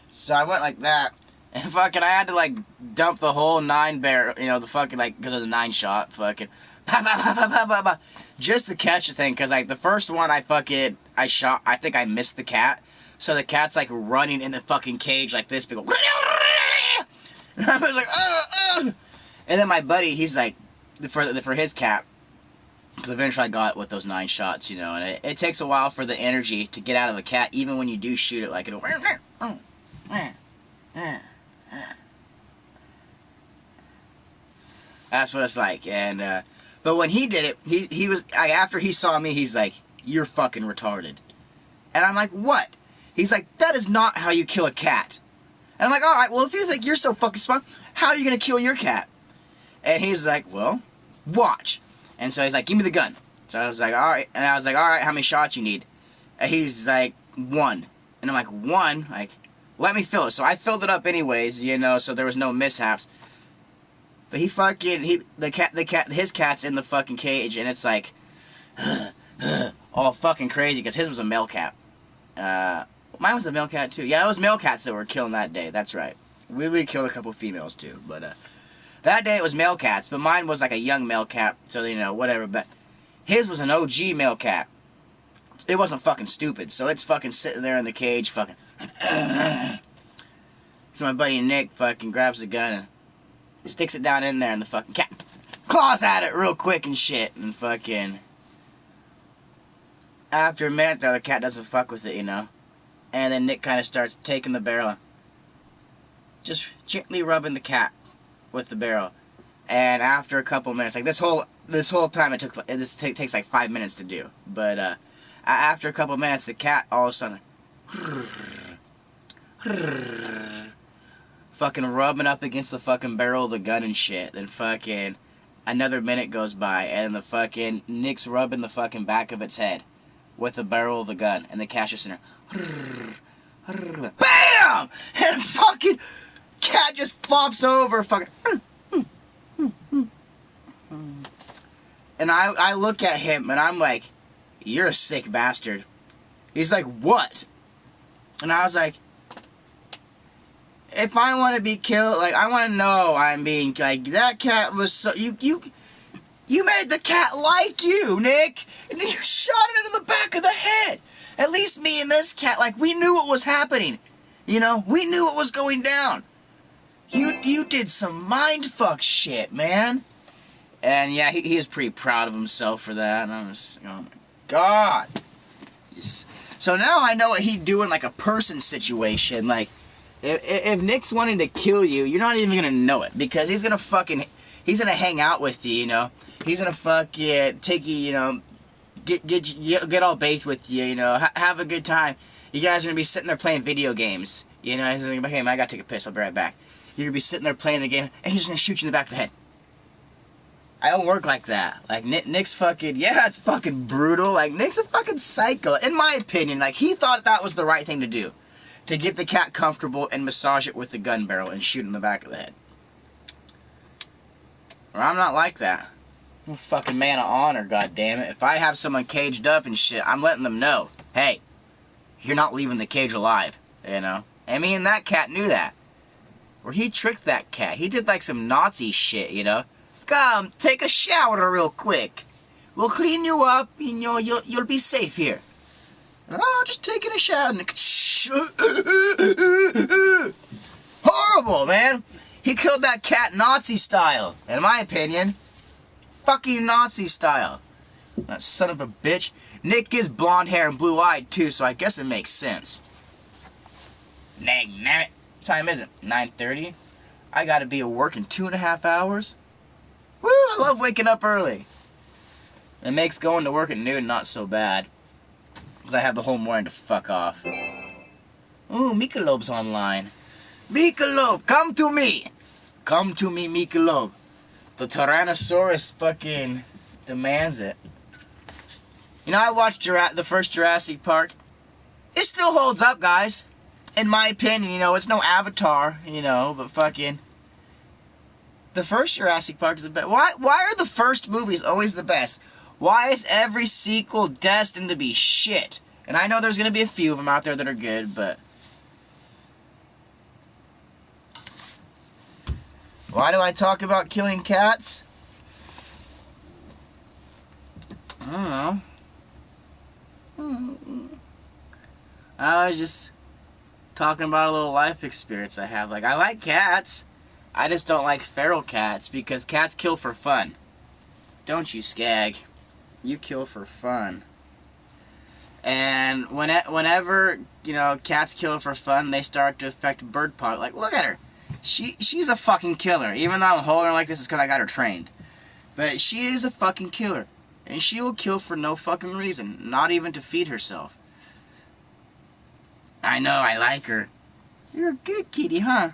So I went like that, and fucking I had to like dump the whole 9 barrel, the fucking, like, because it was a 9 shot, fucking just to catch the thing, because like the first one I shot, I think I missed the cat, so the cat's like running in the fucking cage like this, big old, and I was like, and then my buddy, he's like, for his cat, because eventually I got it with those 9 shots, and it takes a while for the energy to get out of a cat, even when you do shoot it, like, it'll, that's what it's like. And but when he did it, he was, after he saw me, he's like, you're fucking retarded. And I'm like, what? He's like, that is not how you kill a cat. And I'm like, alright, well, if you think you're so fucking smart, how are you gonna kill your cat? And he's like, well, watch. And so he's like, give me the gun. So I was like, alright. And I was like, alright, how many shots you need? And he's like, 1. And I'm like, 1? Like, let me fill it. So I filled it up anyways, so there was no mishaps. But his cat's in the fucking cage, and it's like, all fucking crazy, because his was a male cat. Mine was a male cat too. Yeah, it was male cats that were killing that day, that's right. We killed a couple females too, but that day it was male cats, but mine was like a young male cat, so whatever, but his was an OG male cat. It wasn't fucking stupid, so it's fucking sitting there in the cage, fucking. So my buddy Nick fucking grabs the gun and sticks it down in there, and the fucking cat claws at it real quick and shit, and fucking. After a minute though, the cat doesn't fuck with it, and then Nick kind of starts taking the barrel, just gently rubbing the cat with the barrel, and after a couple minutes, like this whole time this takes like 5 minutes to do, but after a couple minutes, the cat all of a sudden fucking rubbing up against the fucking barrel of the gun and shit. Then fucking another minute goes by, and the fucking Nick's rubbing the fucking back of its head with the barrel of the gun, and the cat's just in there, BAM! And fucking cat just flops over, fucking. And I look at him, and I'm like, you're a sick bastard. He's like, what? And I was like, if I want to be killed, like, I want to know I'm being, like, that cat was so, you made the cat like you, Nick, and then you shot it in the back of the head. At least me and this cat, like, we knew what was happening, we knew what was going down. You did some mindfuck shit, man. And yeah, he was pretty proud of himself for that, and I was, oh my god. So now I know what he'd do in, like, a person situation, like, If Nick's wanting to kill you, you're not even gonna know it because he's gonna hang out with you, you know. He's gonna take you, you know, get all baked with you, you know, have a good time. You guys are gonna be sitting there playing video games, you know. He's gonna be, hey man, I gotta take a piss. I'll be right back. You're gonna be sitting there playing the game, and he's just gonna shoot you in the back of the head. I don't work like that. Like, Nick's fucking, yeah, it's fucking brutal. Like, Nick's a fucking psycho, in my opinion. Like, he thought that was the right thing to do. To get the cat comfortable and massage it with the gun barrel and shoot in the back of the head. Or I'm not like that. I'm a fucking man of honor, goddammit. If I have someone caged up and shit, I'm letting them know, hey, you're not leaving the cage alive, you know? And me and that cat knew that. Or he tricked that cat. He did like some Nazi shit, you know? Come, take a shower real quick. We'll clean you up, you know, you'll be safe here. Oh, just taking a shower. And horrible, man. He killed that cat Nazi style, in my opinion. Fucking Nazi style. That son of a bitch. Nick is blonde hair and blue-eyed, too, so I guess it makes sense. Dang, damn it. What time is it? 9:30? I gotta be at work in 2.5 hours? Woo, I love waking up early. It makes going to work at noon not so bad. Because I have the whole morning to fuck off. Ooh, Michelob's online. Michelob, come to me! Come to me, Michelob. The Tyrannosaurus fucking demands it. You know, I watched the first Jurassic Park. It still holds up, guys. In my opinion, you know, it's no Avatar, you know, but fucking... The first Jurassic Park is the best. Why are the first movies always the best? Why is every sequel destined to be shit? And I know there's going to be a few of them out there that are good, but... Why do I talk about killing cats? I don't know. I was just talking about a little life experience I have. Like, I like cats. I just don't like feral cats because cats kill for fun. Don't you, Skag? You kill for fun. And whenever, you know, cats kill for fun, they start to affect bird pot. Like, look at her. She's a fucking killer. Even though I'm holding her like this, it's because I got her trained. But she is a fucking killer. And she will kill for no fucking reason. Not even to feed herself. I know, I like her. You're a good kitty, huh?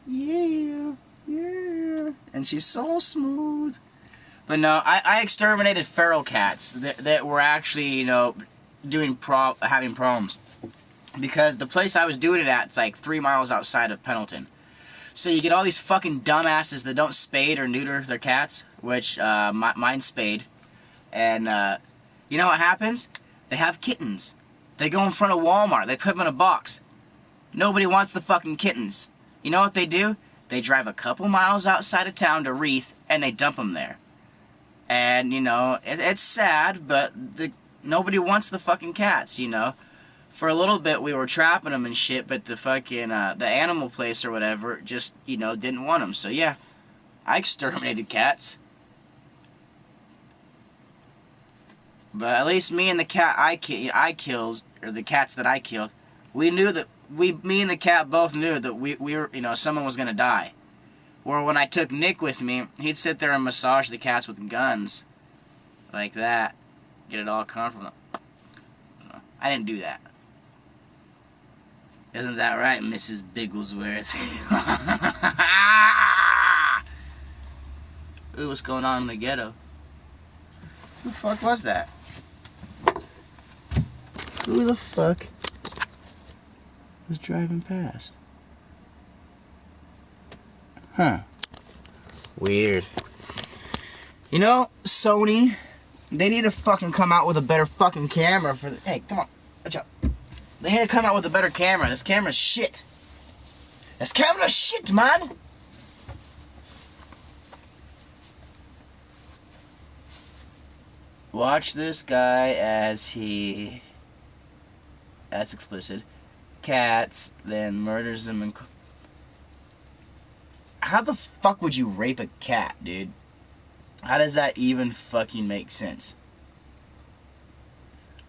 Yeah. And she's so smooth. But no, I exterminated feral cats that were actually, you know, having problems. Because the place I was doing it at, it's like 3 miles outside of Pendleton. So you get all these fucking dumbasses that don't spade or neuter their cats, which mine spade. And you know what happens? They have kittens. They go in front of Walmart. They put them in a box. Nobody wants the fucking kittens. You know what they do? They drive a couple miles outside of town to Reeth, and they dump them there. And, you know, it's sad, but nobody wants the fucking cats, you know. For a little bit, we were trapping them and shit, but the fucking, the animal place or whatever just, you know, didn't want them. So, yeah, I exterminated cats. But at least me and the cat I killed, or the cats that I killed, we knew that, me and the cat both knew that we were, you know, someone was going to die. Or when I took Nick with me, he'd sit there and massage the cats with guns. Like that. Get it all comfortable. I didn't do that. Isn't that right, Mrs. Bigglesworth? Ooh, what's going on in the ghetto? Who the fuck was that? Who the fuck was driving past? Huh. Weird. You know, Sony, they need to fucking come out with a better fucking camera for the... Hey, come on. Watch out. They need to come out with a better camera. This camera's shit. This camera's shit, man! Watch this guy as he... That's explicit. Cats, then murders them and... How the fuck would you rape a cat, dude? How does that even fucking make sense?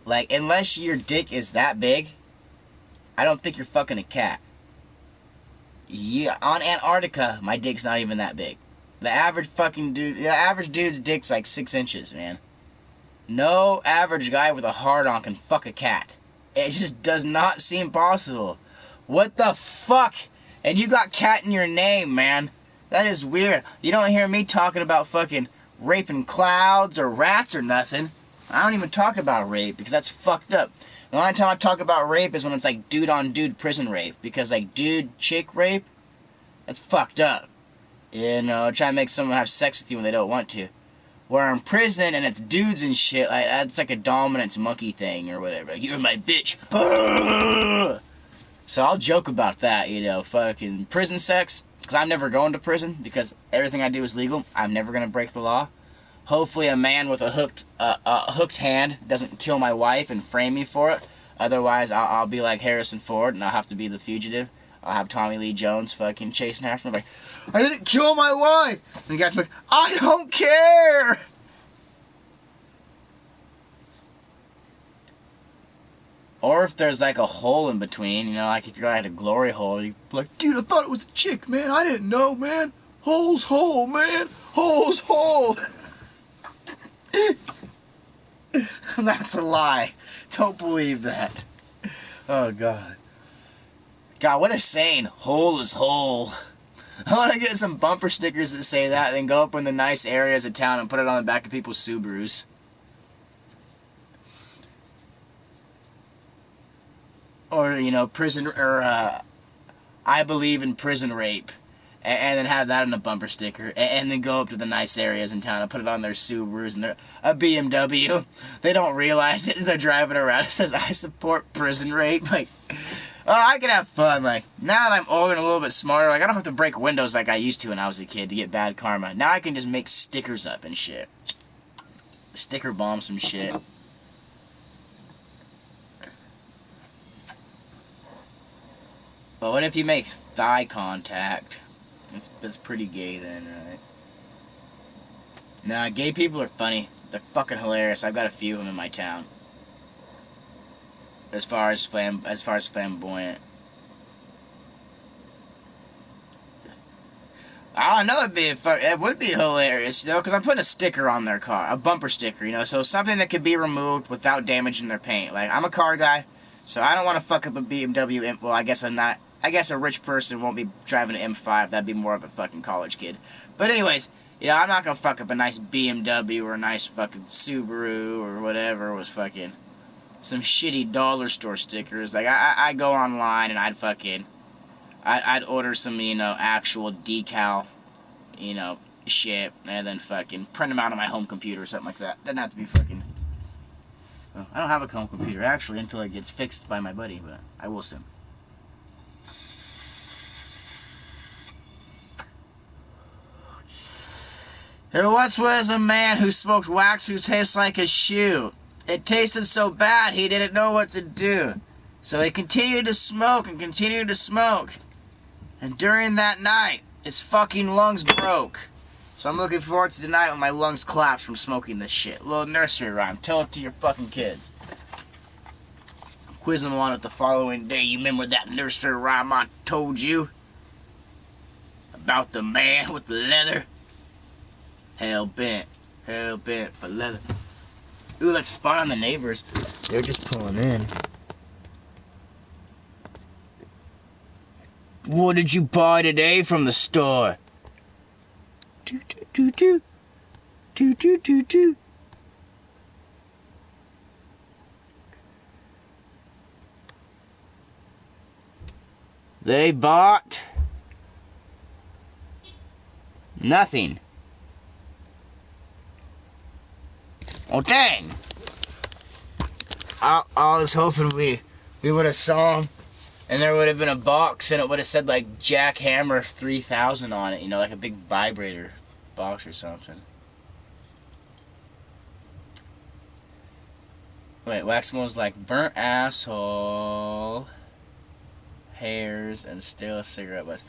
Like, unless your dick is that big, I don't think you're fucking a cat. Yeah, on Antarctica, my dick's not even that big. The average dude's dick's like 6 inches, man. No average guy with a hard-on can fuck a cat. It just does not seem possible. What the fuck? And you got cat in your name, man. That is weird. You don't hear me talking about fucking raping clouds or rats or nothing. I don't even talk about rape because that's fucked up. The only time I talk about rape is when it's like dude-on-dude prison rape. Because like dude-chick rape, that's fucked up. You know, try to make someone have sex with you when they don't want to. Where in prison and it's dudes and shit, like that's like a dominance monkey thing or whatever. Like, you're my bitch. So I'll joke about that, you know, fucking prison sex. Because I'm never going to prison because everything I do is legal. I'm never going to break the law. Hopefully a man with a hooked hand doesn't kill my wife and frame me for it. Otherwise, I'll be like Harrison Ford and I'll have to be the fugitive. I'll have Tommy Lee Jones fucking chasing after me like, I didn't kill my wife! And the guy's like, I don't care! Or if there's like a hole in between, you know, like if you're at a glory hole, you're like, dude, I thought it was a chick, man. I didn't know, man. Hole's hole, man. Hole's hole. That's a lie. Don't believe that. Oh, God. God, what a saying. Hole is whole. I want to get some bumper stickers that say that, then go up in the nice areas of town and put it on the back of people's Subarus. Or, you know, prison, or, I believe in prison rape. And then have that on a bumper sticker. And then go up to the nice areas in town and put it on their Subarus and a BMW. They don't realize it. They're driving around. It says, I support prison rape. Like, oh, I can have fun. Like, now that I'm older and a little bit smarter, like, I don't have to break windows like I used to when I was a kid to get bad karma. Now I can just make stickers up and shit. Sticker bomb some shit. But what if you make thigh contact? That's pretty gay then, right? Nah, gay people are funny. They're fucking hilarious. I've got a few of them in my town. As far as flamboyant. I know it would be hilarious, you know, because I'm putting a sticker on their car, a bumper sticker, you know, so something that could be removed without damaging their paint. Like, I'm a car guy, so I don't want to fuck up a BMW. Well, I guess I'm not. I guess a rich person won't be driving an M5. That'd be more of a fucking college kid. But anyways, you know, I'm not gonna fuck up a nice BMW or a nice fucking Subaru or whatever was fucking some shitty dollar store stickers. Like, I'd go online and I'd order some, you know, actual decal, you know, shit, and then fucking print them out on my home computer or something like that. Doesn't have to be fucking... Well, I don't have a home computer, actually, until it gets fixed by my buddy, but I will soon. There once was a man who smoked wax who tastes like a shoe. It tasted so bad he didn't know what to do. So he continued to smoke and continued to smoke. And during that night, his fucking lungs broke. So I'm looking forward to the night when my lungs collapse from smoking this shit. A little nursery rhyme. Tell it to your fucking kids. Quizzing them on it the following day. You remember that nursery rhyme I told you? About the man with the leather? Hell bent for leather. Ooh, let's spy on the neighbors. They're just pulling in. What did you buy today from the store? Do do do do. Do do do do. They bought nothing. Oh, dang. I was hoping we would have saw him, and there would have been a box, and it would have said, like, Jack Hammer 3000 on it, you know, like a big vibrator box or something. Wait, wax smells like burnt asshole, hairs, and stale cigarette butts.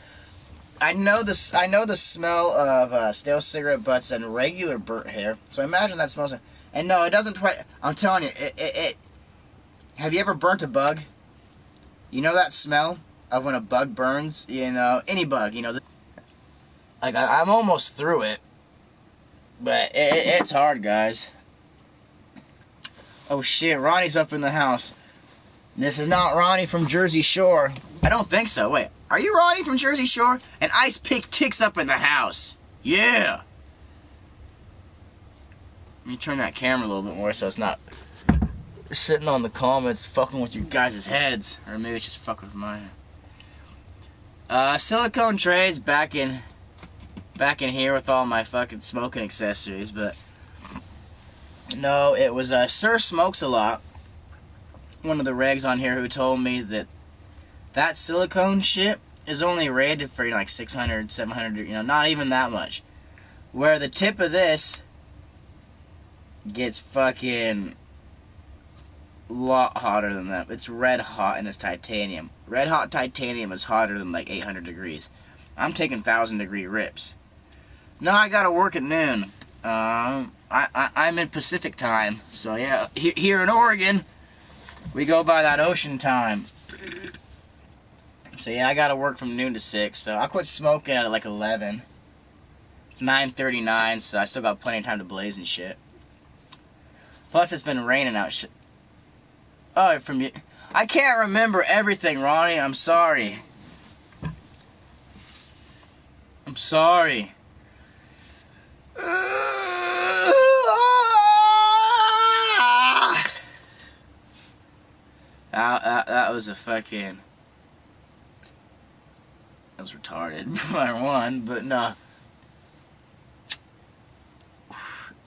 I know the smell of stale cigarette butts and regular burnt hair, so I imagine that smells like... And no, it doesn't quite... I'm telling you, it... Have you ever burnt a bug? You know that smell? of when a bug burns, you know, any bug, you know. Like, I'm almost through it, but it's hard, guys. Oh shit, Ronnie's up in the house. This is not Ronnie from Jersey Shore. I don't think so. Wait, are you Ronnie from Jersey Shore? And Ice Pick Tick's up in the house. Yeah. Let me turn that camera a little bit more so it's not sitting on the comments fucking with your guys' heads. Or maybe it's just fucking with mine. Silicone trays back in here with all my fucking smoking accessories, but no, it was Sir Smokes a Lot, one of the regs on here, who told me that silicone shit is only rated for, you know, like 600, 700, you know, not even that much. Where the tip of this gets fucking lot hotter than that. It's red hot and it's titanium. Red hot titanium is hotter than like 800 degrees. I'm taking 1,000-degree rips. No, I gotta work at noon. I'm in Pacific time, so yeah. Here in Oregon, we go by that ocean time. So yeah, I gotta work from noon to 6. So I quit smoking at like 11. It's 9:39, so I still got plenty of time to blaze and shit. Plus, it's been raining out. Shit. Oh, from you. I can't remember everything, Ronnie. I'm sorry. I'm sorry. That was a fucking. That was retarded, for one, but no.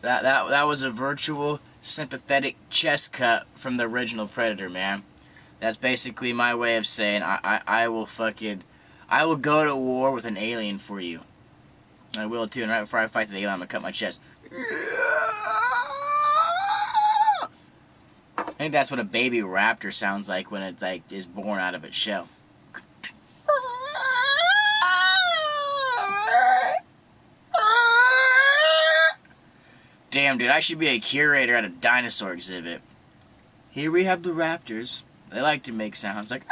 That was a virtual sympathetic chest cut from the original Predator, man. That's basically my way of saying I will go to war with an alien for you. I will too, and right before I fight the alien, I'm gonna cut my chest. I think that's what a baby raptor sounds like when it like is born out of its shell. Damn, dude, I should be a curator at a dinosaur exhibit. Here we have the raptors. They like to make sounds like.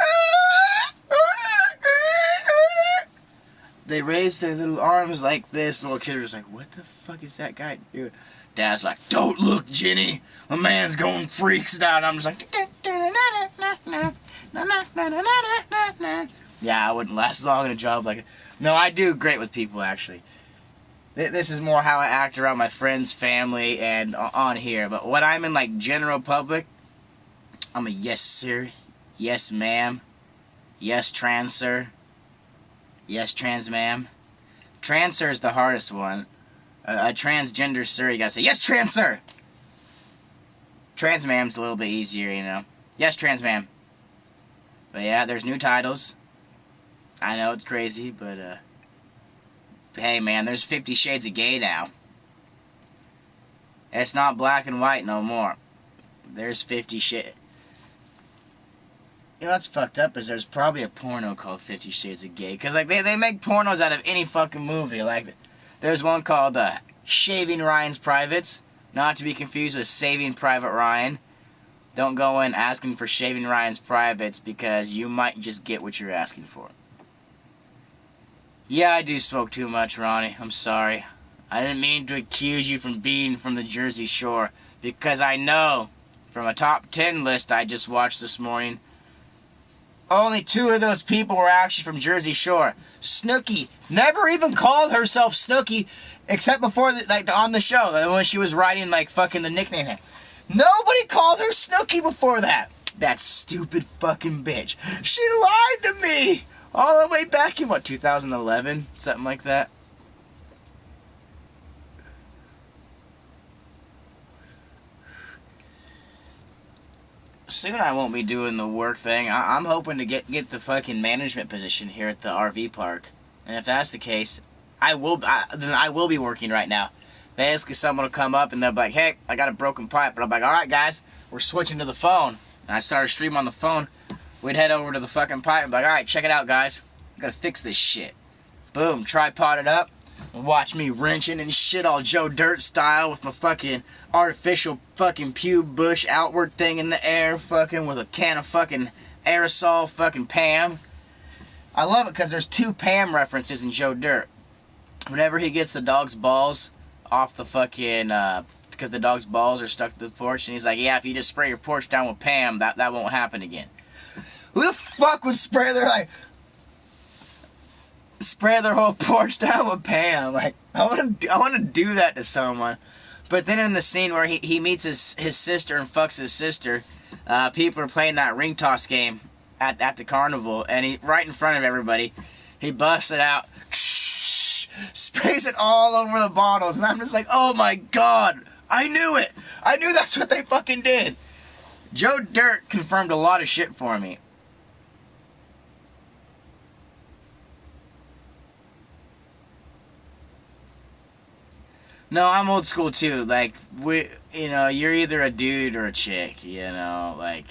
They raise their little arms like this. Little kid was like, what the fuck is that guy doing? Dad's like, don't look, Jenny. A man's going freaks out. I'm just like. Yeah, I wouldn't last long in a job like it. No, I do great with people, actually. This is more how I act around my friends, family, and on here. But when I'm in, like, general public, I'm a yes, sir. Yes, ma'am. Yes, trans, sir. Yes, trans, ma'am. Trans, sir is the hardest one. A transgender, sir, you gotta say, yes, trans, sir. Trans, ma'am's a little bit easier, you know. Yes, trans, ma'am. But yeah, there's new titles. I know it's crazy, but, hey, man, there's 50 Shades of Gay now. It's not black and white no more. There's 50 Shades. You know what's fucked up is there's probably a porno called 50 Shades of Gay. Because, like, they make pornos out of any fucking movie. Like, there's one called Shaving Ryan's Privates. Not to be confused with Saving Private Ryan. Don't go in asking for Shaving Ryan's Privates because you might just get what you're asking for. Yeah, I do smoke too much, Ronnie. I'm sorry. I didn't mean to accuse you from being from the Jersey Shore, because I know from a top 10 list I just watched this morning, only 2 of those people were actually from Jersey Shore. Snooki never even called herself Snooki, except before, on the show, when she was writing, like, fucking the nickname. Nobody called her Snooki before that. That stupid fucking bitch. She lied to me! All the way back in, what, 2011? Something like that. Soon I won't be doing the work thing. I'm hoping to get the fucking management position here at the RV park. And if that's the case, then I will be working right now. Basically, someone will come up and they'll be like, hey, I got a broken pipe. But I'm like, alright guys, we're switching to the phone. And I started streaming on the phone. We'd head over to the fucking pipe and be like, alright, check it out, guys. I gotta fix this shit. Boom, tripod it up. And watch me wrenching and shit all Joe Dirt style with my fucking artificial fucking pube bush outward thing in the air, fucking with a can of fucking aerosol fucking Pam. I love it because there's 2 Pam references in Joe Dirt. Whenever he gets the dog's balls off the fucking, because the dog's balls are stuck to the porch, and he's like, yeah, if you just spray your porch down with Pam, that won't happen again. Who the fuck would spray their whole porch down with Pam? Like, I want to do that to someone. But then in the scene where he meets his sister and fucks his sister, people are playing that ring toss game at the carnival, and he, right in front of everybody, he busts it out, sprays it all over the bottles, and I'm just like, oh my god, I knew it! I knew that's what they fucking did! Joe Dirt confirmed a lot of shit for me. No, I'm old school too. Like, you're either a dude or a chick, like,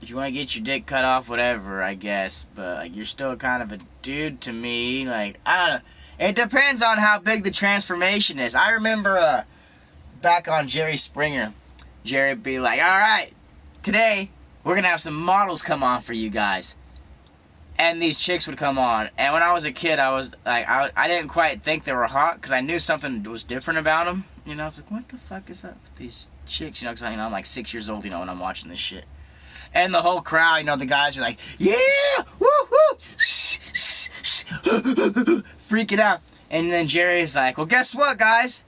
if you want to get your dick cut off, whatever, I guess, but, like, you're still kind of a dude to me. Like, I don't know. It depends on how big the transformation is. I remember, back on Jerry Springer, Jerry would be like, alright, today, we're gonna have some models come on for you guys. And these chicks would come on. And when I was a kid, I was like, I didn't quite think they were hot because I knew something was different about them. I was like, what the fuck is up with these chicks? Because I'm like 6 years old, when I'm watching this shit. And the whole crowd, the guys are like, yeah, woo, woo, freaking out. And then Jerry's like, well, guess what, guys?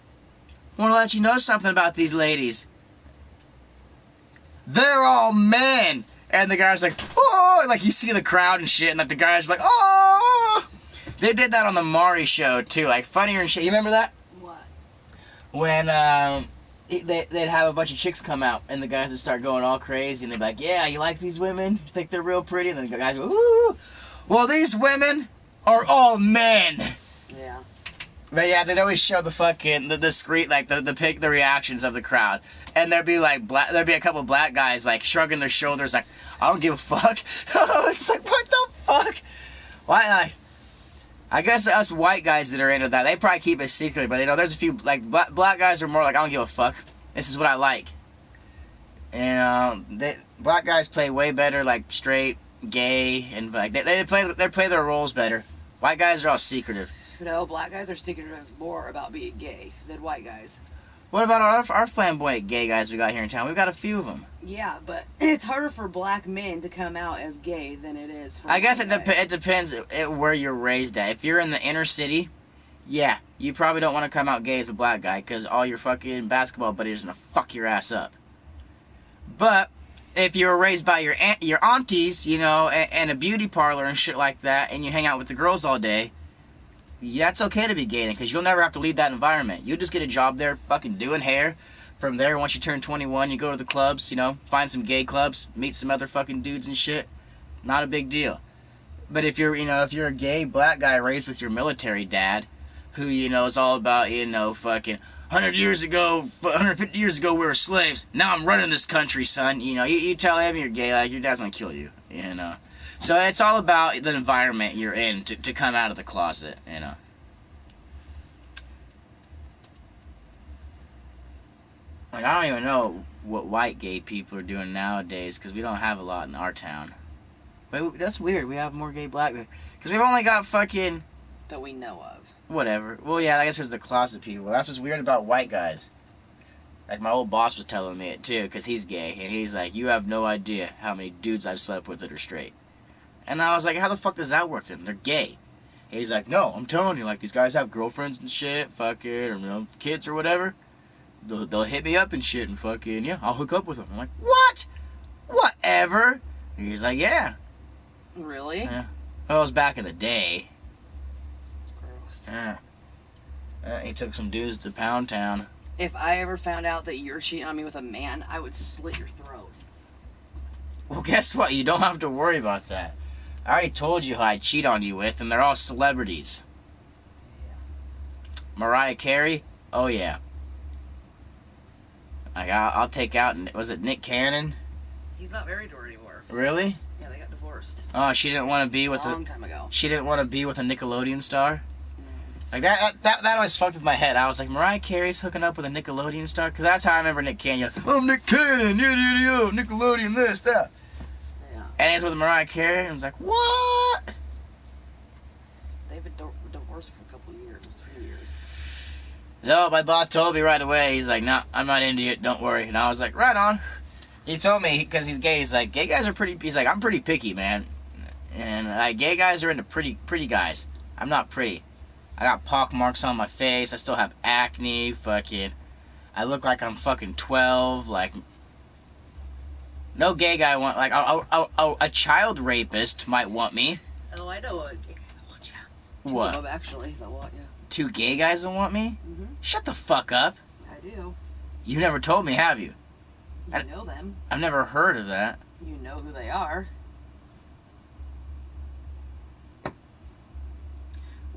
I want to let you know something about these ladies. They're all men. And the guy's like, oh, and like you see the crowd and shit, and like the guys are like, oh. They did that on the Maury show too, like Funnier and shit. You remember that? What? When they'd have a bunch of chicks come out, and the guys would start going all crazy, and they'd be like, yeah, you like these women? You think they're real pretty? And then the guys go, ooh. Well, these women are all men. Yeah. But yeah, they'd always show the fucking the screen, like the reactions of the crowd, and there'd be a couple black guys like shrugging their shoulders, like, I don't give a fuck. It's like, what the fuck? Why? I guess us white guys that are into that, they probably keep it secret, but there's a few like black guys are more like, I don't give a fuck. This is what I like. And black guys play way better, like straight, gay, and like they play their roles better. White guys are all secretive. No, black guys are secretive more about being gay than white guys. What about our flamboyant gay guys we got here in town? We've got a few of them. Yeah, but it's harder for black men to come out as gay than it is for I guess it depends where you're raised at. If you're in the inner city, yeah, you probably don't want to come out gay as a black guy because all your fucking basketball buddies are going to fuck your ass up. But if you were raised by your aunties, and a beauty parlor and shit like that, and you hang out with the girls all day, yeah, it's okay to be gay then, because you'll never have to leave that environment. You'll just get a job there, fucking doing hair. From there, once you turn 21, you go to the clubs, find some gay clubs, meet some other fucking dudes and shit. Not a big deal. But if you're a gay black guy raised with your military dad, who, is all about, fucking 150 years ago, we were slaves. Now I'm running this country, son. You tell him you're gay, like, your dad's gonna kill you, So it's all about the environment you're in to come out of the closet, Like, I don't even know what white gay people are doing nowadays, because we don't have a lot in our town. But that's weird, we have more gay black guys. Because we've only got fucking... that we know of. Whatever. Well, yeah, I guess it's the closet people. That's what's weird about white guys. Like, my old boss was telling me it, too, because he's gay. And he's like, you have no idea how many dudes I've slept with that are straight. And I was like, how the fuck does that work then? They're gay. And he's like, no, I'm telling you, like, these guys have girlfriends and shit, fucking, or, kids or whatever. They'll hit me up and shit, and fucking, yeah, I'll hook up with them. I'm like, what? Whatever. And he's like, yeah. Really? Yeah. Well, it was back in the day. Gross. Yeah. He took some dudes to Pound Town. If I ever found out that you're cheating on me with a man, I would slit your throat. Well, guess what? You don't have to worry about that. I already told you who I'd cheat on you with, and they're all celebrities. Yeah. Mariah Carey? Oh, yeah. Like, I'll take out, was it Nick Cannon? He's not married to her anymore. Really? Yeah, they got divorced. Oh, she didn't want to be with a long time ago. She didn't want to be with a Nickelodeon star? Like, that always fucked with my head. I was like, Mariah Carey's hooking up with a Nickelodeon star? Because that's how I remember Nick Cannon. Oh, Nick Cannon, yeah, Nickelodeon, this, that. Yeah. And he's with Mariah Carey. And I was like, what? They've been divorced for a couple of years, 3 years. No, my boss told me right away. He's like, no, I'm not into it. Don't worry. And I was like, right on. He told me, because he's gay, he's like, gay guys are pretty, he's like, I'm pretty picky, man. And like, gay guys are into pretty guys. I'm not pretty. I got pock marks on my face. I still have acne. Fucking, I look like I'm fucking 12. Like, no gay guy want, like, a child rapist might want me. Oh, I know a gay guy that wants you. What? Two of them, actually, that want you. 2 gay guys that want me? Mm-hmm. Shut the fuck up. I do. You never told me, have you? You know them. I've never heard of that. You know who they are.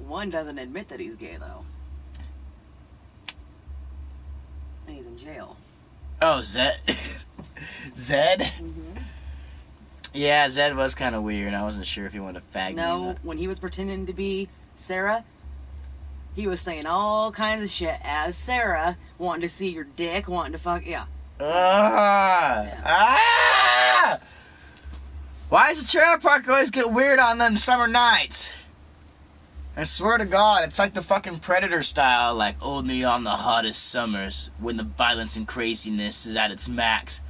One doesn't admit that he's gay, though. And he's in jail. Oh, Zed. Zed? Mm-hmm. Yeah, Zed was kind of weird. I wasn't sure if he wanted to fag me or No, not. when he was pretending to be Sarah, he was saying all kinds of shit as Sarah, wanting to see your dick, wanting to fuck, yeah. Why does the trailer park always get weird on them summer nights? I swear to God, it's like the fucking Predator style, like only on the hottest summers, when the violence and craziness is at its max,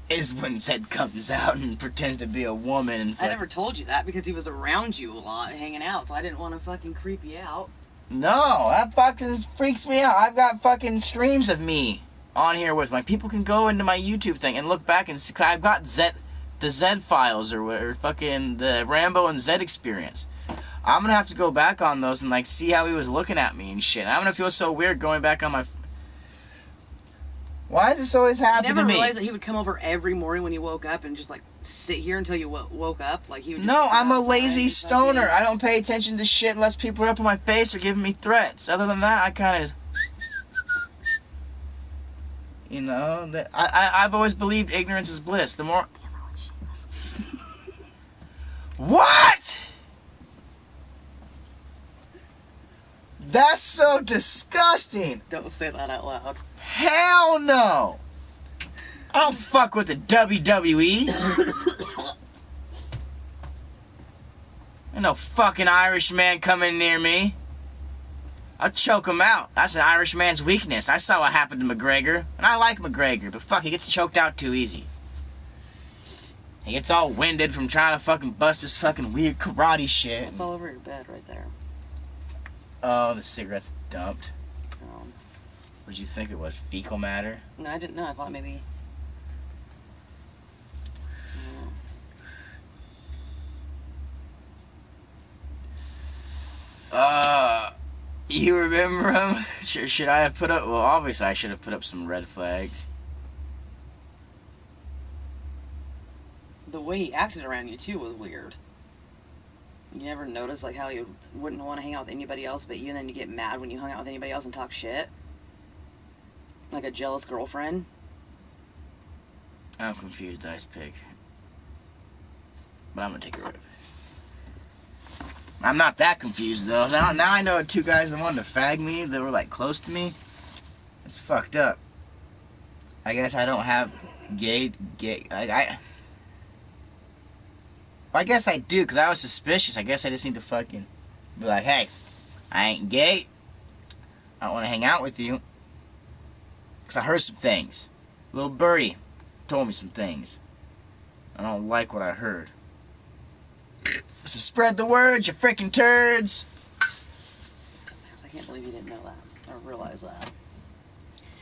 is when Zed comes out and pretends to be a woman and I never told you that because he was around you a lot, hanging out, so I didn't want to fucking creep you out. No, that fucking freaks me out. I've got fucking streams of me on here with, like, people can go into my YouTube thing and look back and see, 'cause I've got the Zed files or fucking the Rambo and Zed experience. I'm gonna have to go back on those and like see how he was looking at me and shit. I'm gonna feel so weird going back on my. Why does this always happen to me? You never realized that he would come over every morning when you woke up and just like sit here until you woke up, like he would. Just No, I'm a outside lazy and stoner. fucking- I don't pay attention to shit unless people are up in my face or giving me threats. Other than that, I kind of. You know, that I've always believed ignorance is bliss. The more. What? That's so disgusting. Don't say that out loud. Hell no. I don't fuck with the WWE. Ain't no fucking Irish man coming near me. I'll choke him out. That's an Irish man's weakness. I saw what happened to McGregor. And I like McGregor, but fuck, he gets choked out too easy. He gets all winded from trying to fucking bust his fucking weird karate shit. It's all over your bed right there. Oh, the cigarette's dumped. Um, What'd you think it was? Fecal matter? no, I didn't know. I thought maybe. You remember him? Should I have put up... Well, obviously I should have put up some red flags. The way he acted around you too was weird. You never noticed like how you wouldn't want to hang out with anybody else but you, and then you get mad when you hung out with anybody else and talk shit, like a jealous girlfriend. I'm confused, Ice Pig. But I'm gonna take a rip. I'm not that confused though. Now I know 2 guys that wanted to fag me that were like close to me. It's fucked up. I guess I don't have gay. I guess I do, because I was suspicious. I guess I just need to fucking be like, hey, I ain't gay. I don't want to hang out with you. Because I heard some things. Little birdie told me some things. I don't like what I heard. So spread the word, you freaking turds. I can't believe you didn't know that, or realize that.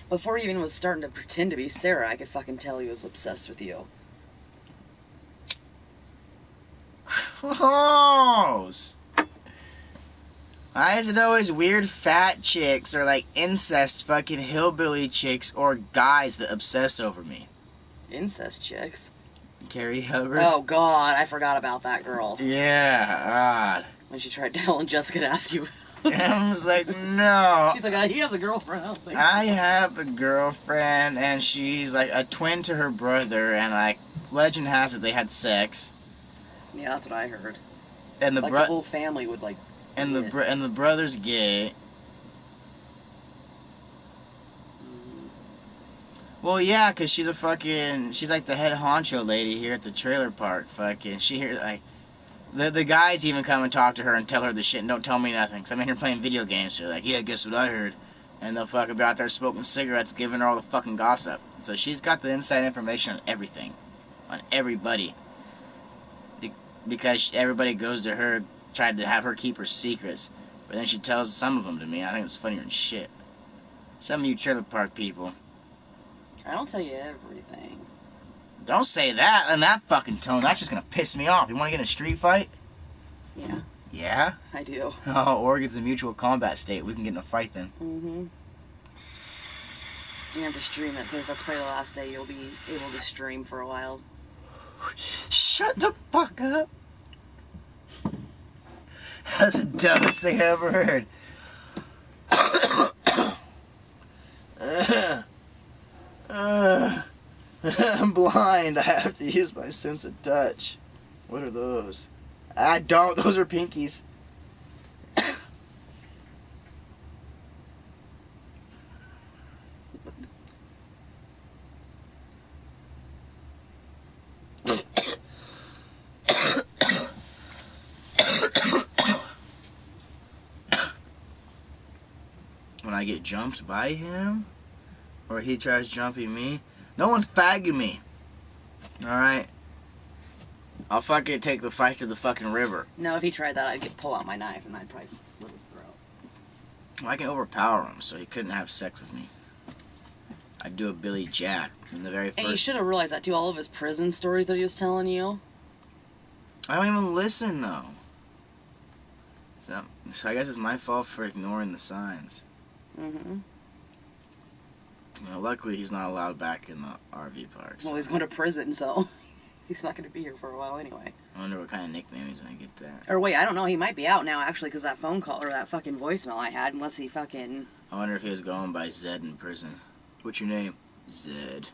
Before he even was starting to pretend to be Sarah, I could fucking tell he was obsessed with you. Gross. Why is it always weird fat chicks or like incest fucking hillbilly chicks or guys that obsess over me? Incest chicks. Carrie Hubbard? Oh god, I forgot about that girl. Yeah, God. When she tried telling Jessica to ask you. I was like, no. She's like, he has a girlfriend. I was like, I have a girlfriend and she's like a twin to her brother and like legend has it they had sex. yeah, that's what I heard. And the Like the whole family would like. and the brother's gay. Well, yeah, 'cause she's she's like the head honcho lady here at the trailer park. Fucking, she hears, like, the guys even come and talk to her and tell her the shit and don't tell me nothing. 'Cause I'm in here playing video games. So they're like, yeah, guess what I heard? And they'll fucking be out there smoking cigarettes, giving her all the fucking gossip. So she's got the inside information on everything. On everybody. Because everybody goes to her, tried to have her keep her secrets. But then she tells some of them to me. I think it's funnier than shit. Some of you trailer park people. I don't tell you everything. Don't say that in that fucking tone. That's just gonna piss me off. You wanna get in a street fight? Yeah, Yeah? I do. Oh, Oregon's a mutual combat state. We can get in a fight then. Mm-hmm. You have to stream it because that's probably the last day you'll be able to stream for a while. Shut the fuck up. That's the dumbest thing I ever heard. I'm blind. I have to use my sense of touch. What are those? I don't. Those are pinkies. When I get jumped by him, or he tries jumping me, no one's fagging me. Alright? I'll fucking take the fight to the fucking river. No, if he tried that, I'd pull out my knife and I'd probably slit his throat. Well, I can overpower him, so he couldn't have sex with me. I'd do a Billy Jack in the very first... And you should have realized that too, all of his prison stories that he was telling you. I don't even listen, though. So I guess it's my fault for ignoring the signs. Mm-hmm. You know, luckily he's not allowed back in the RV park. So Well, he's going to prison, so he's not going to be here for a while anyway. I wonder what kind of nickname he's gonna get there. Or wait, I don't know, he might be out now actually because that phone call or that fucking voicemail I had, unless he fucking... I wonder if he was going by Zed in prison. What's your name? Zed.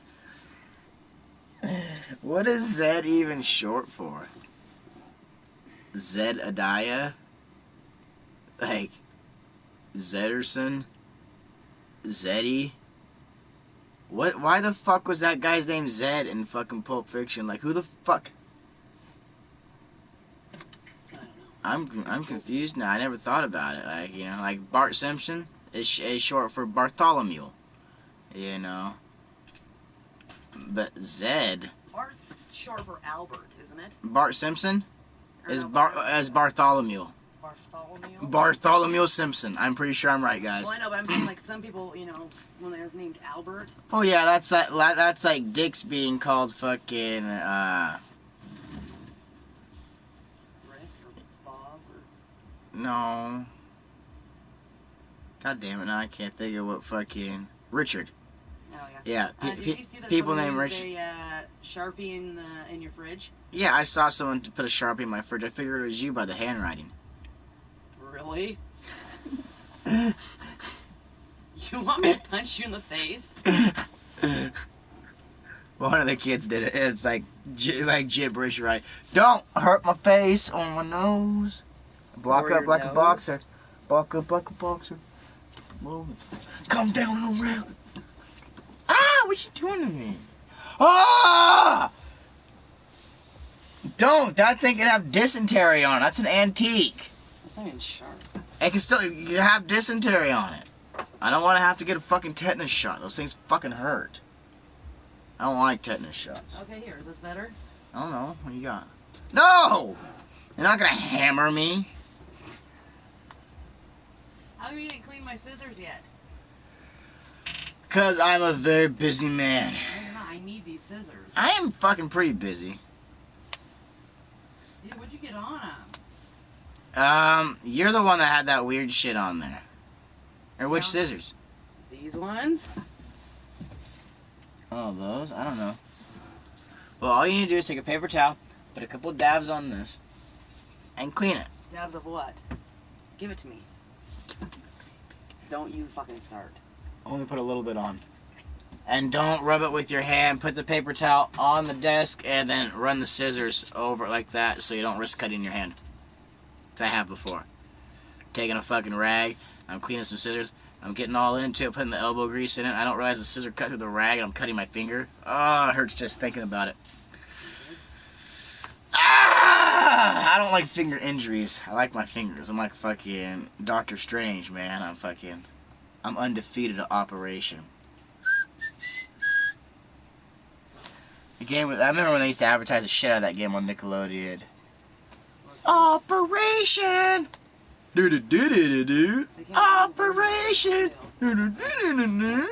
What is Zed even short for? Zed Adaya? Like, Zederson? Zeddy? What? Why the fuck was that guy's name Zed in fucking Pulp Fiction? Like, who the fuck? I don't know. I'm confused now. I never thought about it. Like, you know, like Bart Simpson is short for Bartholomew. You know. But Zed. Bart's short for Albert, isn't it? Bart Simpson Or is no, Bartholomew. Bartholomew? Bartholomew Simpson. I'm pretty sure I'm right, guys. Well, I know, but I'm saying, like, some people, you know, when they're named Albert. Oh yeah, that's like Dick's being called fucking Rick or Bob or... no. God damn it! Now I can't think of what fucking Richard. Oh, yeah. Yeah, Did you see that people someone named used Richard. a Sharpie in your fridge? Yeah, I saw someone put a Sharpie in my fridge. I figured it was you by the handwriting. Really? You want me to punch you in the face? One of the kids did it. It's like gibberish, right? Don't hurt my face or my nose. Block Or up your like a nose. boxer. Block up like a boxer. Come down around. Ah, what you doing to me? Ah! Don't. That thing can have dysentery on it. That's an antique. It's not even sharp. It can still, you can have dysentery on it. I don't want to have to get a fucking tetanus shot. Those things fucking hurt. I don't like tetanus shots. Okay, here. Is this better? I don't know. What you got? No! You're not gonna hammer me. How come you didn't clean my scissors yet? Cause I'm a very busy man. No, you're not. I need these scissors. I am fucking pretty busy. Dude, what'd you get on them? You're the one that had that weird shit on there. Or which Yeah. scissors? These ones? Oh, those? I don't know. Well, all you need to do is take a paper towel, put a couple of dabs on this, and clean it. Dabs of what? Give it to me. Don't you fucking start. Only put a little bit on. And don't rub it with your hand. Put the paper towel on the desk and then run the scissors over like that so you don't risk cutting your hand. As I have before. Taking a fucking rag, I'm cleaning some scissors, I'm getting all into it, putting the elbow grease in it. I don't realize the scissor cut through the rag and I'm cutting my finger. Oh, it hurts just thinking about it. Ah! I don't like finger injuries. I like my fingers. I'm like fucking Doctor Strange, man. I'm undefeated at Operation. The game, I remember when they used to advertise the shit out of that game on Nickelodeon. Operation! Do-do-do-do-do-do. Operation! Do-do-do-do-do-do.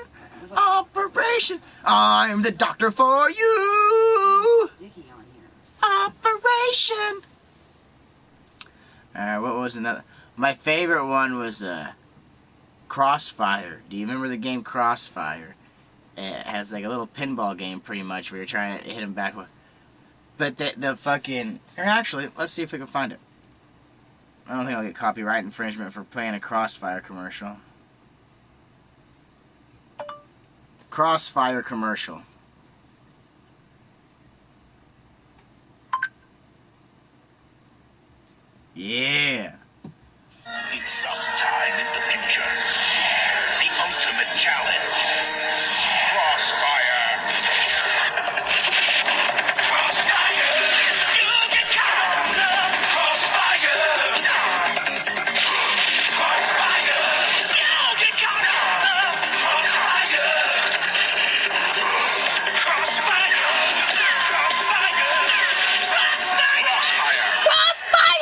Operation! I'm the doctor for you! Sticky on here. Operation! What was another? My favorite one was Crossfire. Do you remember the game Crossfire? It has like a little pinball game pretty much where you're trying to hit him back with. But the fucking... Actually, let's see if we can find it. I don't think I'll get copyright infringement for playing a Crossfire commercial. Crossfire commercial. Yeah. It's sometime in the future. The ultimate challenge. Crossfire. Crossfire. You get caught. Crossfire. Crossfire. You get caught. Crossfire. Crossfire. Crossfire. Crossfire!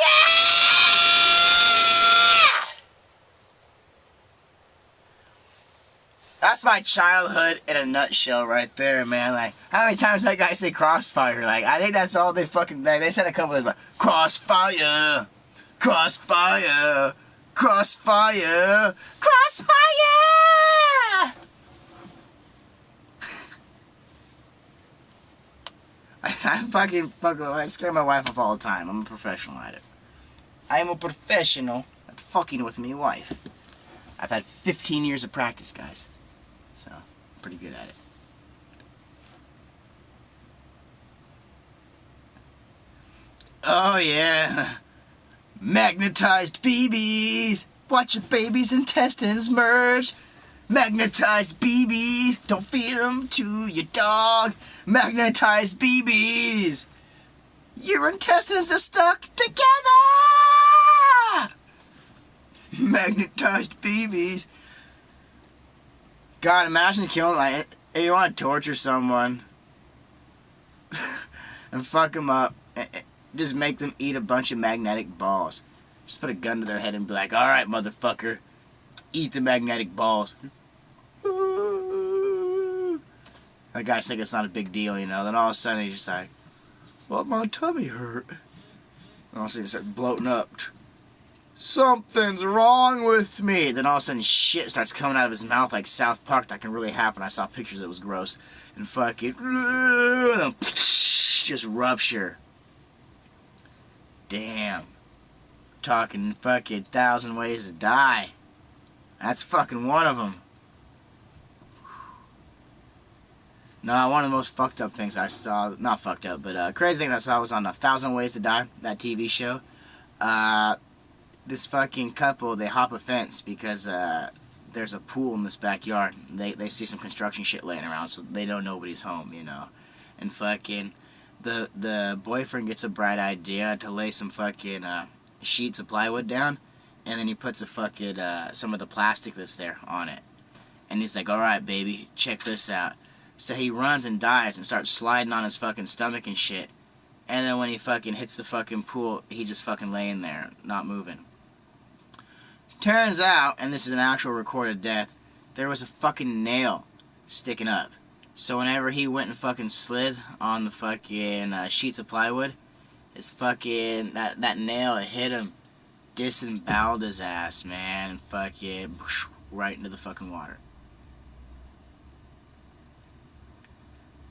That's my childhood in a nutshell right there, man. Like, how many times that guy say Crossfire? Like, I think that's all they fucking... They said a couple of times, Crossfire! Crossfire! Crossfire! Crossfire! I scare my wife off all the time. I'm a professional at it. I am a professional at fucking with me wife. I've had 15 years of practice, guys. So, I'm pretty good at it. Oh, yeah. Magnetized BBs. Watch your baby's intestines merge. Magnetized BBs. Don't feed them to your dog. Magnetized BBs. Your intestines are stuck together. Magnetized BBs. God, imagine killing, like, if you want to torture someone and fuck them up, just make them eat a bunch of magnetic balls. Just put a gun to their head and be like, alright, motherfucker, eat the magnetic balls. That guy's thinking it's not a big deal, you know. Then all of a sudden he's just like, well, my tummy hurt. And all of a sudden he starts bloating up. Something's wrong with me. Then all of a sudden shit starts coming out of his mouth like South Park. That can really happen. I saw pictures. It was gross. And fucking just rupture. Damn. Talking fucking 1,000 Ways to Die. That's fucking one of them. No, one of the most fucked up things I saw, not fucked up, but crazy thing I saw was on 1,000 Ways to Die, that TV show. This fucking couple, they hop a fence because there's a pool in this backyard. They see some construction shit laying around, so they know nobody's home, you know. And fucking the boyfriend gets a bright idea to lay some fucking sheets of plywood down, and then he puts a fucking some of the plastic that's there on it. And he's like, alright baby, check this out. So he runs and dives and starts sliding on his fucking stomach and shit. And then when he fucking hits the fucking pool, he just fucking laying there, not moving. Turns out, and this is an actual recorded death, there was a fucking nail sticking up. So whenever he went and fucking slid on the fucking sheets of plywood, his fucking, that nail hit him, disemboweled his ass, man, and fucking right into the fucking water.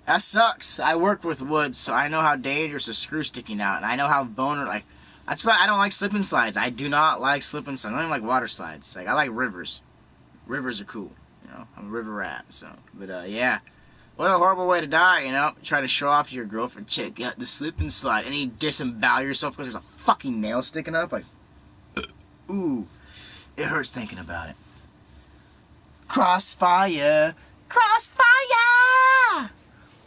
That sucks. I worked with wood, so I know how dangerous a screw sticking out, and I know how boner, like, that's why I don't like slip and slides. I do not like slip and slides. I don't even like water slides. Like, I like rivers. Rivers are cool, you know. I'm a river rat, so. But, yeah. What a horrible way to die, you know. Try to show off to your girlfriend, check out the slip and slide, and then you disembowel yourself because there's a fucking nail sticking up. Like, ooh. It hurts thinking about it. Crossfire. Crossfire.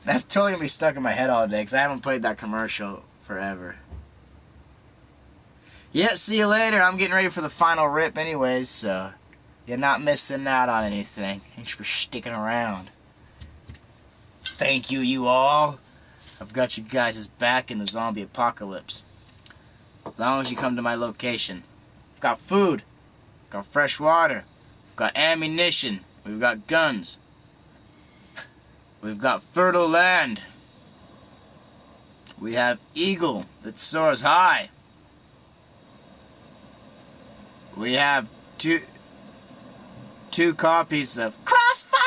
That's totally gonna be stuck in my head all day because I haven't played that commercial forever. Yeah, see you later. I'm getting ready for the final rip anyways, so you're not missing out on anything. Thanks for sticking around. Thank you, you all. I've got you guys' back in the zombie apocalypse. As long as you come to my location. I've got food. I've got fresh water. I've got ammunition. We've got guns. We've got fertile land. We have eagle that soars high. We have two copies of Crossfire!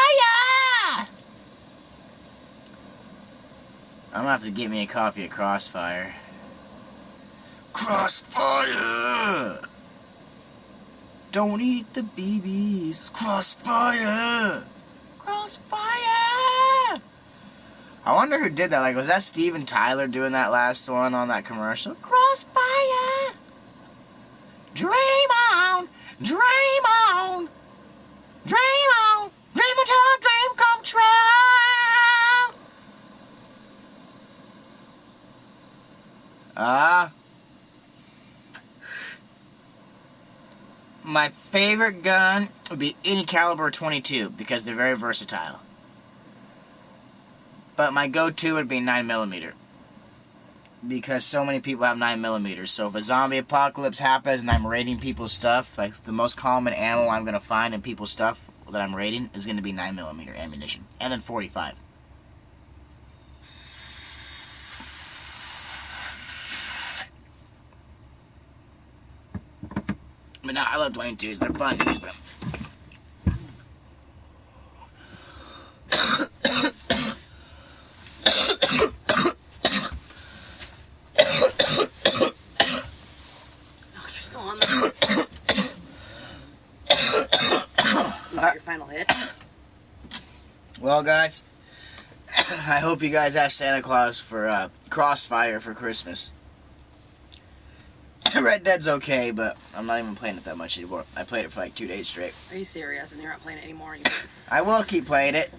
I'm gonna have to get me a copy of Crossfire. Crossfire! Don't eat the BBs. Crossfire! Crossfire! I wonder who did that. Like, was that Steven Tyler doing that last one on that commercial? Crossfire! Dream on! Dream on! Dream on! Dream until a dream come true! My favorite gun would be any caliber 22 because they're very versatile. But my go-to would be 9mm. Because so many people have 9mm. So if a zombie apocalypse happens and I'm raiding people's stuff, like the most common ammo I'm going to find in people's stuff that I'm raiding is going to be 9mm ammunition. And then 45. But no, I love 22s. They're fun to use them. Your final hit. Well, guys, I hope you guys asked Santa Claus for Crossfire for Christmas. Red Dead's okay, but I'm not even playing it that much anymore. I played it for like 2 days straight. Are you serious? And you're not playing it anymore? I will keep playing it.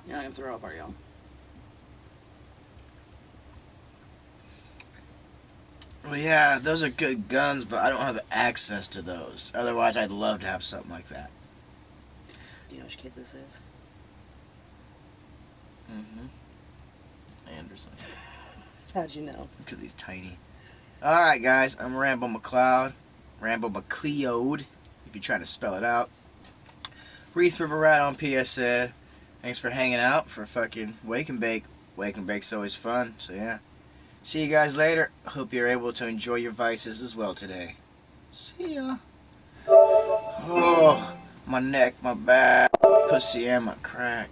You're not gonna throw up, are you? Well, yeah, those are good guns, but I don't have access to those. Otherwise, I'd love to have something like that. Do you know which kid this is? Anderson. How'd you know? Because he's tiny. Alright, guys, I'm Rambo McLeod. Rambo McLeod, if you try to spell it out. Reese River Rat on PSN. Thanks for hanging out for fucking Wake and Bake. Wake and Bake's always fun, so yeah. See you guys later. Hope you're able to enjoy your vices as well today. See ya. Oh, my neck, my back, pussy, and my crack.